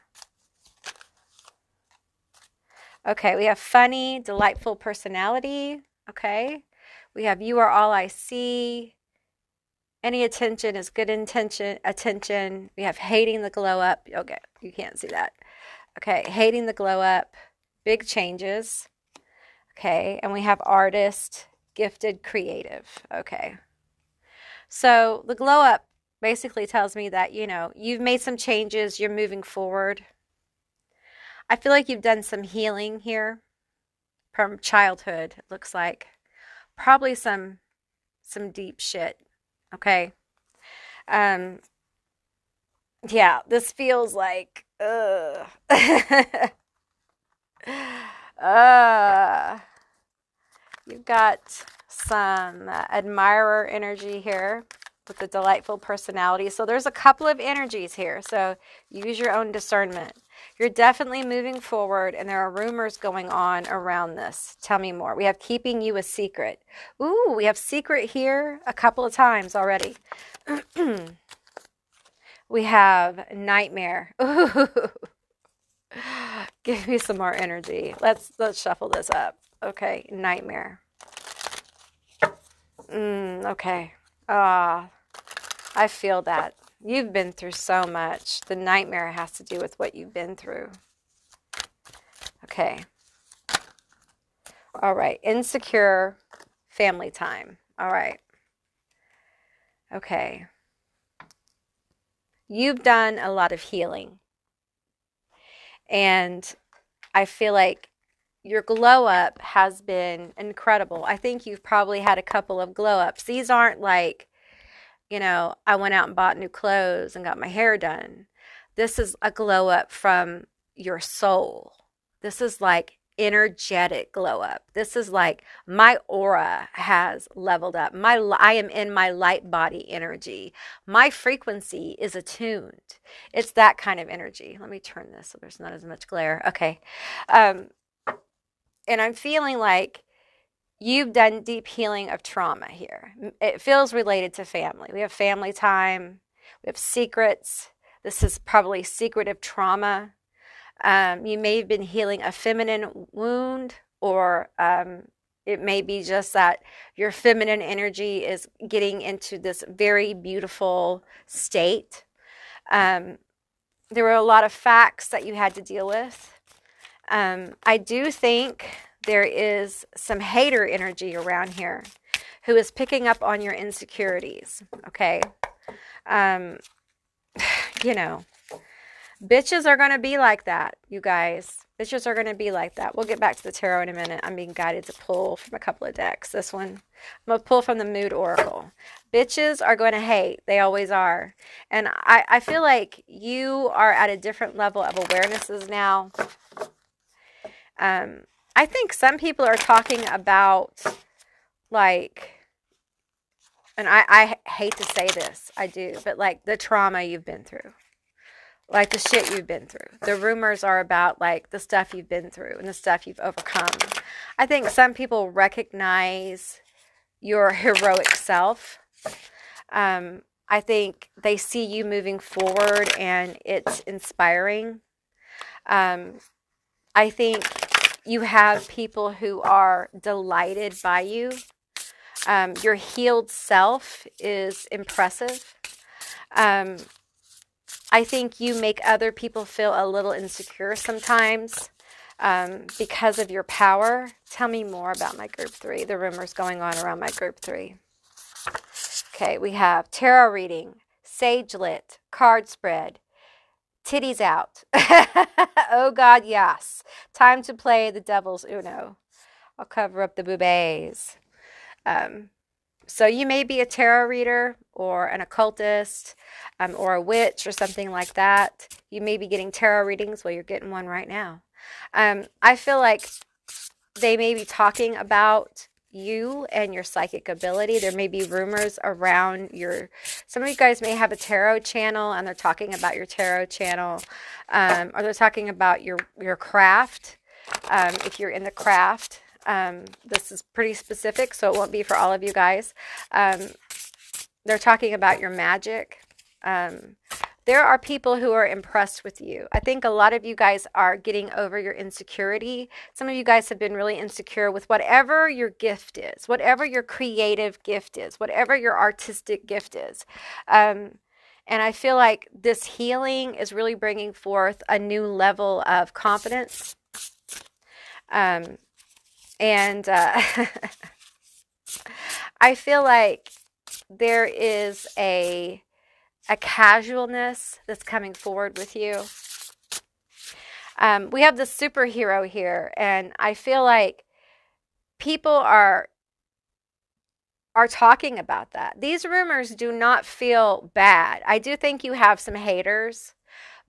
Okay, we have funny, delightful personality. Okay. We have you are all I see. Any attention is good attention. We have hating the glow up. Okay, you can't see that. Okay, hating the glow up. Big changes. Okay, and we have artist, gifted, creative. Okay. So the glow up basically tells me that, you know, you've made some changes, you're moving forward. I feel like you've done some healing here from childhood, it looks like. Probably some deep shit. Okay. Yeah, this feels like you've got some admirer energy here with the delightful personality. So there's a couple of energies here. So use your own discernment. You're definitely moving forward, and there are rumors going on around this. Tell me more. We have keeping you a secret. Ooh, we have secret here a couple of times already. We have nightmare. Ooh. Give me some more energy. Let's shuffle this up. Okay, nightmare. Okay. I feel that. You've been through so much. The nightmare has to do with what you've been through. Okay. All right. Insecure family time. All right. Okay. You've done a lot of healing. And I feel like your glow up has been incredible. I think you've probably had a couple of glow ups. These aren't like, you know, I went out and bought new clothes and got my hair done. This is a glow up from your soul. This is like energetic glow up. This is like my aura has leveled up. I am in my light body energy. My frequency is attuned. It's that kind of energy. Let me turn this so there's not as much glare. Okay. And I'm feeling like you've done deep healing of trauma here. It feels related to family. We have family time. We have secrets. This is probably secretive trauma. You may have been healing a feminine wound, or it may be just that your feminine energy is getting into this very beautiful state. There were a lot of facts that you had to deal with. I do think there is some hater energy around here who is picking up on your insecurities, okay? You know, bitches are going to be like that, you guys. Bitches are going to be like that. We'll get back to the tarot in a minute. I'm being guided to pull from a couple of decks. This one, I'm going to pull from the Mood Oracle. Bitches are going to hate. They always are. And I feel like you are at a different level of awarenesses now. I think some people are talking about, like, and I hate to say this, I do, but like the trauma you've been through. Like the shit you've been through. The rumors are about like the stuff you've been through and the stuff you've overcome. I think some people recognize your heroic self. I think they see you moving forward and it's inspiring. I think you have people who are delighted by you. Your healed self is impressive. I think you make other people feel a little insecure sometimes because of your power. Tell me more about my group 3, the rumors going on around my group 3. Okay, we have tarot reading, sage lit, card spread, titties out. Oh God, yes. Time to play the devil's Uno. I'll cover up the boobies. So you may be a tarot reader or an occultist or a witch or something like that. You may be getting tarot readings. Well, you're getting one right now. I feel like they may be talking about you and your psychic ability. There may be rumors around some of you guys may have a tarot channel and they're talking about your tarot channel, or they're talking about your craft. If you're in the craft, this is pretty specific, so it won't be for all of you guys. They're talking about your magic. There are people who are impressed with you. I think a lot of you guys are getting over your insecurity. Some of you guys have been really insecure with whatever your gift is, whatever your creative gift is, whatever your artistic gift is. And I feel like this healing is really bringing forth a new level of confidence. I feel like there is a casualness that's coming forward with you. We have the superhero here, and I feel like people are talking about that. These rumors do not feel bad. I do think you have some haters,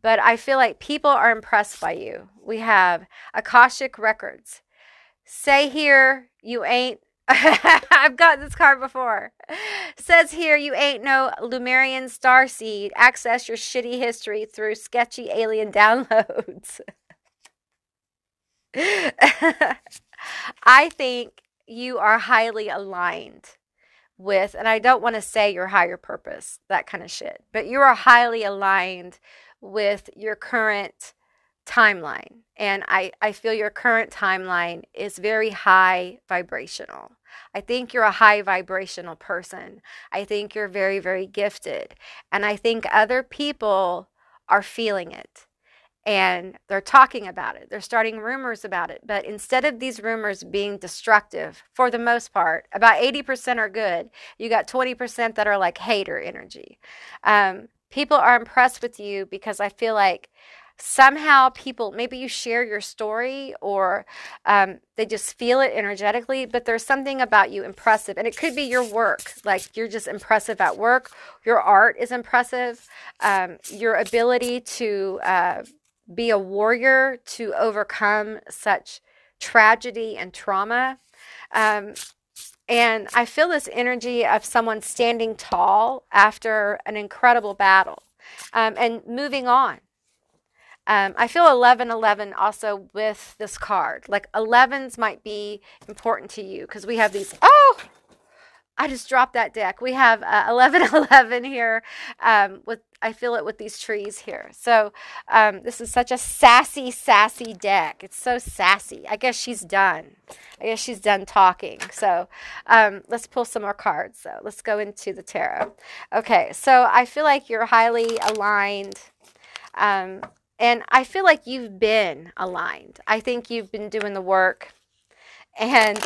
but I feel like people are impressed by you. We have Akashic Records. Say here, you ain't. I've got this card before. Says here, you ain't no Lumerian starseed. Access your shitty history through sketchy alien downloads. I think you are highly aligned with, and I don't want to say your higher purpose, that kind of shit, but you are highly aligned with your current timeline. And I feel your current timeline is very high vibrational. I think you're a high vibrational person. I think you're very, very gifted. And I think other people are feeling it. And they're talking about it. They're starting rumors about it. But instead of these rumors being destructive, for the most part, about 80% are good. You got 20% that are like hater energy. People are impressed with you because I feel like somehow people, maybe you share your story or they just feel it energetically, but there's something about you impressive. And it could be your work. Like you're just impressive at work. Your art is impressive. Your ability to be a warrior, to overcome such tragedy and trauma. And I feel this energy of someone standing tall after an incredible battle and moving on. I feel 1111 also with this card. Like 11s might be important to you because we have these. Oh, I just dropped that deck. We have 1111 here. I feel it with these trees here. So this is such a sassy, sassy deck. It's so sassy. I guess she's done. I guess she's done talking. So let's pull some more cards. So let's go into the tarot. Okay, so I feel like you're highly aligned. And I feel like you've been aligned. I think you've been doing the work. And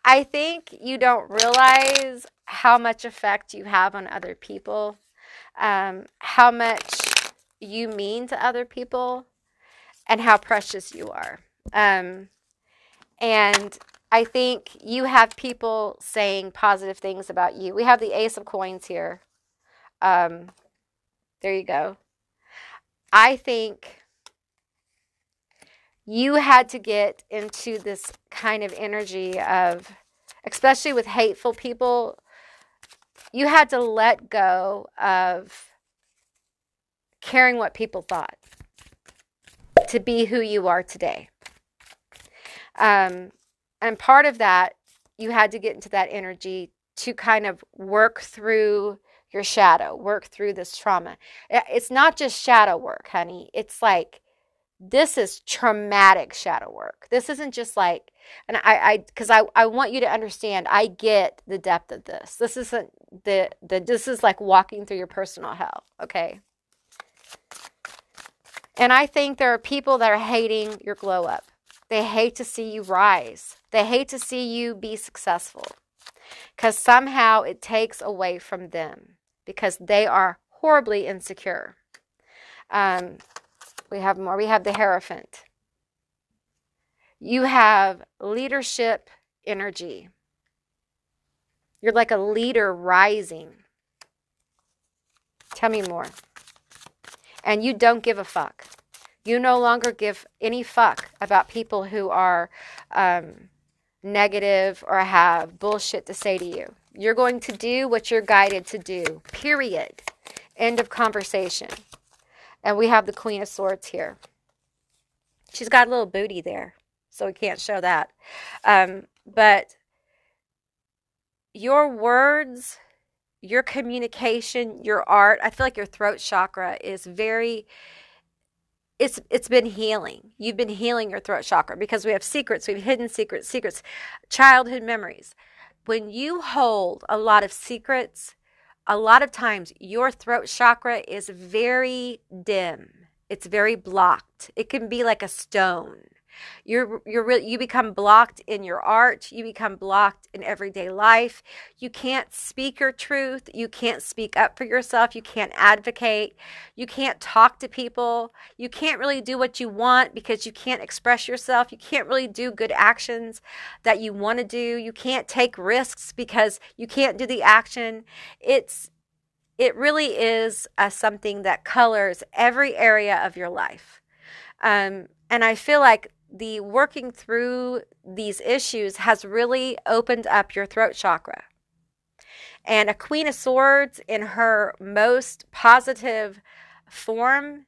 I think you don't realize how much effect you have on other people, how much you mean to other people, and how precious you are. And I think you have people saying positive things about you. We have the Ace of Coins here. There you go. I think you had to get into this kind of energy of, especially with hateful people, you had to let go of caring what people thought to be who you are today. And part of that, you had to get into that energy to kind of work through your shadow, work through this trauma. It's not just shadow work, honey. It's like, this is traumatic shadow work. This isn't just like, and because I want you to understand, I get the depth of this. This isn't this is like walking through your personal hell, okay? And I think there are people that are hating your glow up. They hate to see you rise. They hate to see you be successful because somehow it takes away from them because they are horribly insecure. We have more. We have the Hierophant. You have leadership energy. You're like a leader rising. Tell me more. And you don't give a fuck. You no longer give any fuck about people who are negative or have bullshit to say to you. You're going to do what you're guided to do. Period. End of conversation. And we have the Queen of Swords here. She's got a little booty there, so we can't show that. But your words, your communication, your art, I feel like your throat chakra is very, it's been healing. You've been healing your throat chakra because we have secrets, we've hidden secrets, childhood memories. When you hold a lot of secrets, a lot of times your throat chakra is very dim. It's very blocked. It can be like a stone. You become blocked in your art. You become blocked in everyday life. You can't speak your truth. You can't speak up for yourself. You can't advocate. You can't talk to people. You can't really do what you want because you can't express yourself. You can't really do good actions that you want to do. You can't take risks because you can't do the action. It really is something that colors every area of your life. And I feel like the working through these issues has really opened up your throat chakra. And a Queen of Swords in her most positive form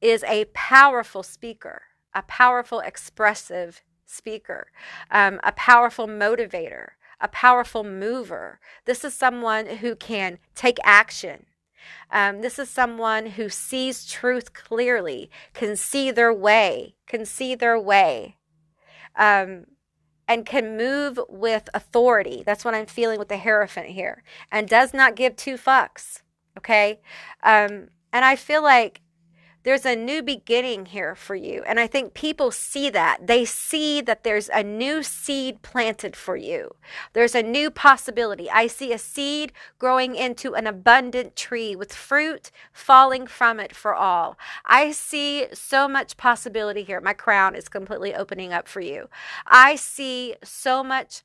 is a powerful speaker, a powerful expressive speaker, a powerful motivator, a powerful mover. This is someone who can take action. This is someone who sees truth clearly, can see their way, and can move with authority. That's what I'm feeling with the Hierophant here, and does not give two fucks, okay? And I feel like there's a new beginning here for you, and I think people see that. They see that there's a new seed planted for you. There's a new possibility. I see a seed growing into an abundant tree with fruit falling from it for all. I see so much possibility here. My crown is completely opening up for you. I see so much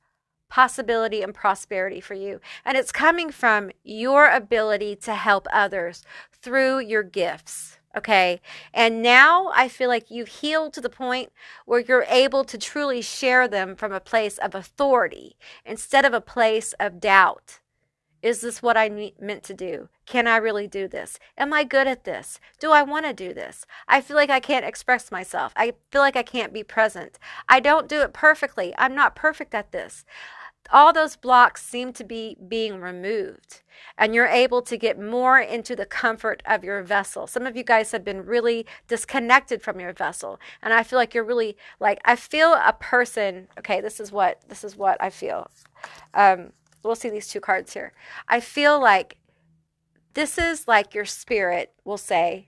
possibility and prosperity for you, and it's coming from your ability to help others through your gifts. Okay. And now I feel like you've healed to the point where you're able to truly share them from a place of authority instead of a place of doubt. Is this what I meant to do? Can I really do this? Am I good at this? Do I want to do this? I feel like I can't express myself. I feel like I can't be present. I don't do it perfectly. I'm not perfect at this. All those blocks seem to be being removed, and you're able to get more into the comfort of your vessel. Some of you guys have been really disconnected from your vessel, and I feel like you're really I feel a person. Okay, this is what I feel. We'll see these two cards here. I feel like this is like your spirit will say,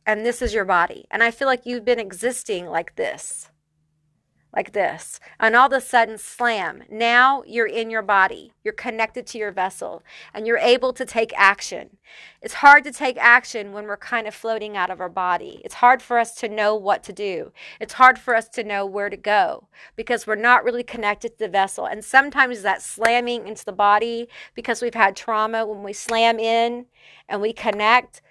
and this is your body, and I feel like you've been existing like this, and all of a sudden, slam, now you're in your body, you're connected to your vessel, and you're able to take action. It's hard to take action when we're kind of floating out of our body. It's hard for us to know what to do. It's hard for us to know where to go because we're not really connected to the vessel. And sometimes that slamming into the body, because we've had trauma, when we slam in and we connect,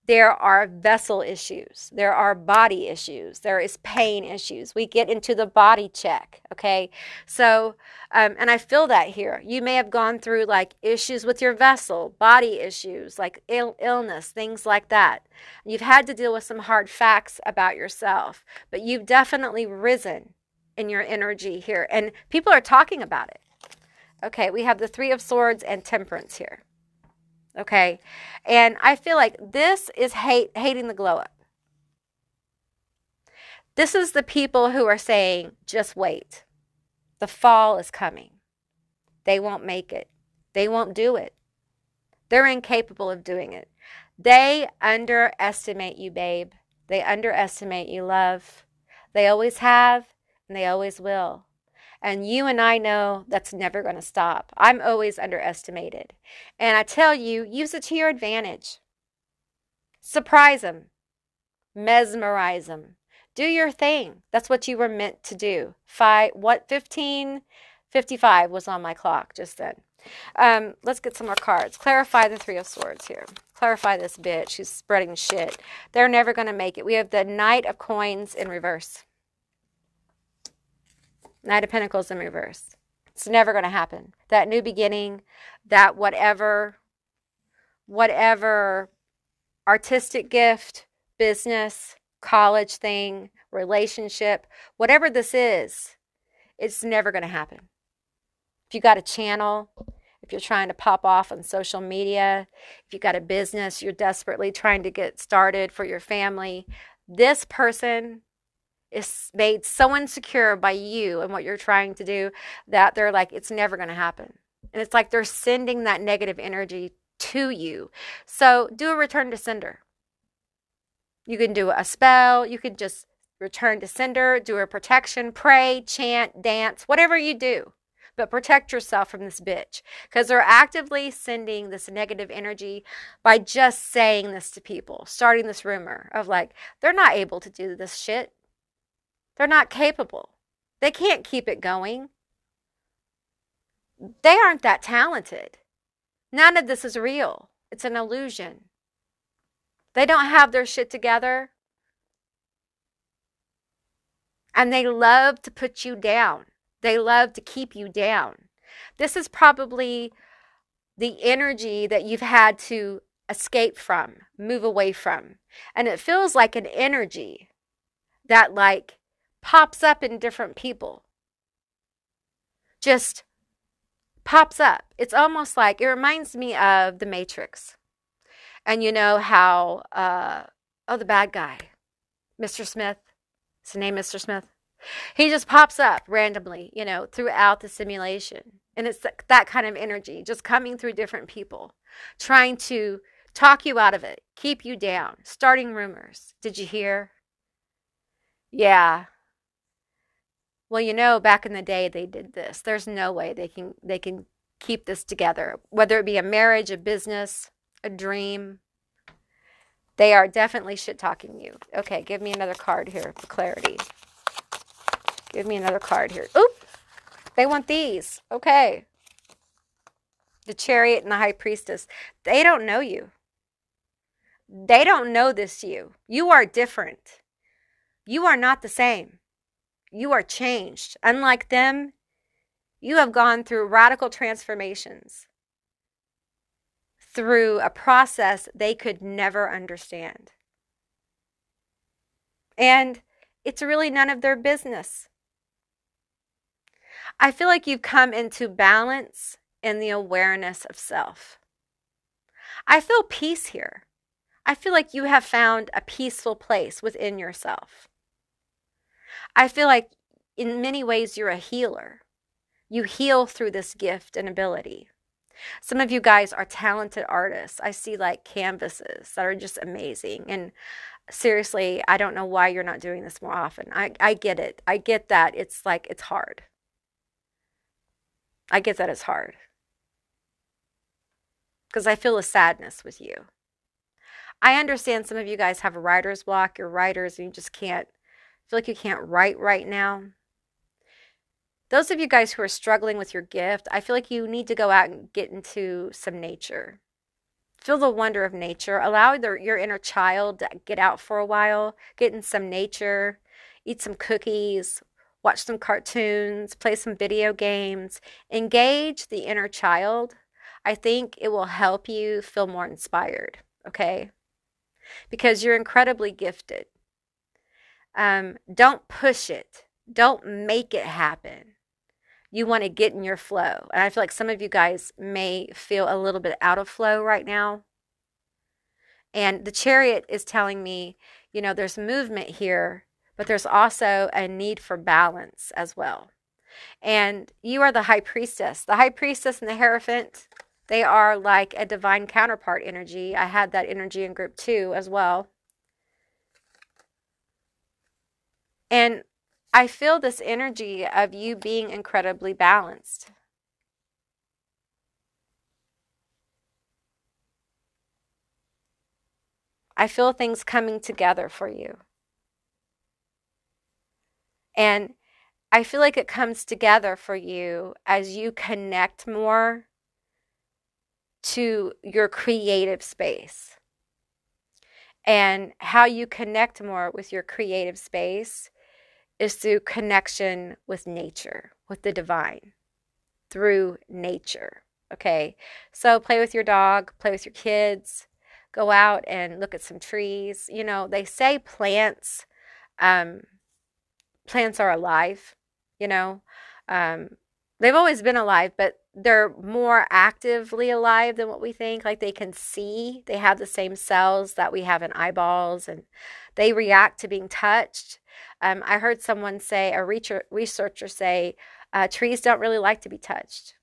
there are vessel issues. There are body issues. There is pain issues. We get into the body check, okay? So, and I feel that here. You may have gone through issues with your vessel, body issues, like illness, things like that. You've had to deal with some hard facts about yourself, but you've definitely risen in your energy here, and people are talking about it. Okay, we have the Three of Swords and Temperance here. Okay, and I feel like this is hating the glow up. This is the people who are saying, just wait. The fall is coming. They won't make it. They won't do it. They're incapable of doing it. They underestimate you, babe. They underestimate you, love. They always have, and they always will. And you and I know that's never going to stop. I'm always underestimated. And I tell you, use it to your advantage. Surprise them. Mesmerize them. Do your thing. That's what you were meant to do. 15:55 was on my clock just then. Let's get some more cards. Clarify the Three of Swords here. Clarify this bitch who's spreading shit. They're never going to make it. We have the Knight of Coins in reverse. Knight of Pentacles in reverse. It's never going to happen. That new beginning, that whatever artistic gift, business, college thing, relationship, whatever this is, it's never going to happen. If you got a channel, if you're trying to pop off on social media, if you got a business you're desperately trying to get started for your family, this person is made so insecure by you and what you're trying to do that they're like, it's never going to happen. And it's like they're sending that negative energy to you. So do a return to sender. You can do a spell. You can just return to sender, do a protection, pray, chant, dance, whatever you do. But protect yourself from this bitch, because they're actively sending this negative energy by just saying this to people, starting this rumor of like, they're not able to do this shit. They're not capable. They can't keep it going. They aren't that talented. None of this is real. It's an illusion. They don't have their shit together. And they love to put you down. They love to keep you down. This is probably the energy that you've had to escape from, move away from. And it feels like an energy that like pops up in different people. Just pops up. It's almost like, it reminds me of The Matrix. And you know how, the bad guy, Mr. Smith, is his name Mr. Smith? He just pops up randomly, throughout the simulation. And it's that kind of energy just coming through different people, trying to talk you out of it, keep you down, starting rumors. Did you hear? Yeah. Well, back in the day they did this. There's no way they can keep this together, whether it be a marriage, a business, a dream. They are definitely shit-talking you. Okay, give me another card here for clarity. Give me another card here. Oop! They want these. Okay. The Chariot and the High Priestess. They don't know you. They don't know this you. You are different. You are not the same. You are changed. Unlike them, you have gone through radical transformations through a process they could never understand. And it's really none of their business. I feel like you've come into balance in the awareness of self. I feel peace here. I feel like you have found a peaceful place within yourself. I feel like in many ways you're a healer. You heal through this gift and ability. Some of you guys are talented artists. I see like canvases that are just amazing. And seriously, I don't know why you're not doing this more often. I get it. I get that it's hard. I get that it's hard. Because I feel a sadness with you. I understand some of you guys have a writer's block. You're writers and you just can't, feel like you can't write right now. Those of you guys who are struggling with your gift, I feel like you need to go out and get into some nature. Feel the wonder of nature. Allow your inner child to get out for a while. Get in some nature. Eat some cookies. Watch some cartoons. Play some video games. Engage the inner child. I think it will help you feel more inspired, okay? Because you're incredibly gifted. Don't push it. Don't make it happen. You want to get in your flow. And I feel like some of you guys may feel a little bit out of flow right now. And the Chariot is telling me, there's movement here, but there's also a need for balance as well. And you are the High Priestess. The High Priestess and the Hierophant, they are like a divine counterpart energy. I had that energy in group 2 as well. And I feel this energy of you being incredibly balanced. I feel things coming together for you. And I feel like it comes together for you as you connect more to your creative space. And how you connect more with your creative space is through connection with nature, with the divine, through nature, okay? So play with your dog, play with your kids, go out and look at some trees. You know, they say um, plants are alive, you know. Um, they've always been alive, but they're more actively alive than what we think. Like they can see, they have the same cells that we have in eyeballs, and they react to being touched. I heard someone say, a researcher say, trees don't really like to be touched.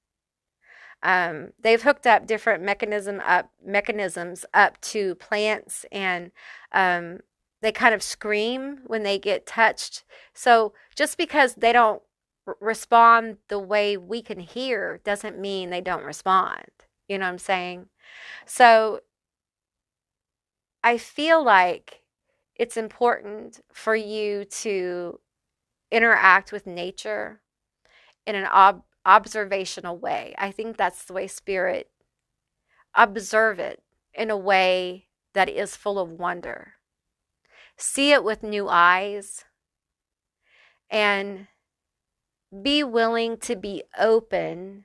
They've hooked up different mechanisms up to plants, and they kind of scream when they get touched. So just because they don't respond the way we can hear doesn't mean they don't respond. You know what I'm saying? So I feel like it's important for you to interact with nature in an observational way. I think that's the way spirit observe it, in a way that is full of wonder. See it with new eyes, and be willing to be open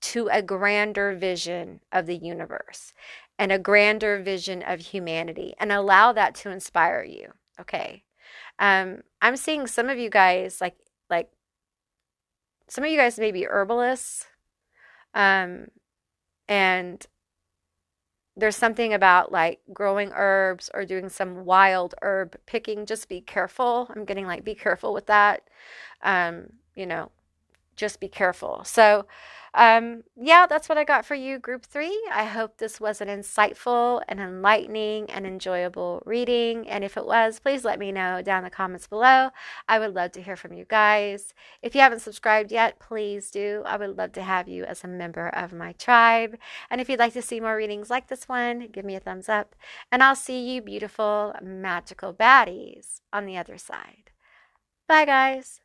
to a grander vision of the universe and a grander vision of humanity, and allow that to inspire you. Okay. I'm seeing some of you guys like some of you guys may be herbalists, um, and there's something about like growing herbs or doing some wild herb picking. Just be careful. I'm getting like, be careful with that. You know, just be careful. So, yeah, that's what I got for you, group 3. I hope this was an insightful and enlightening and enjoyable reading. And if it was, please let me know down in the comments below. I would love to hear from you guys. If you haven't subscribed yet, please do. I would love to have you as a member of my tribe. And if you'd like to see more readings like this one, give me a thumbs up. And I'll see you beautiful, magical baddies on the other side. Bye, guys.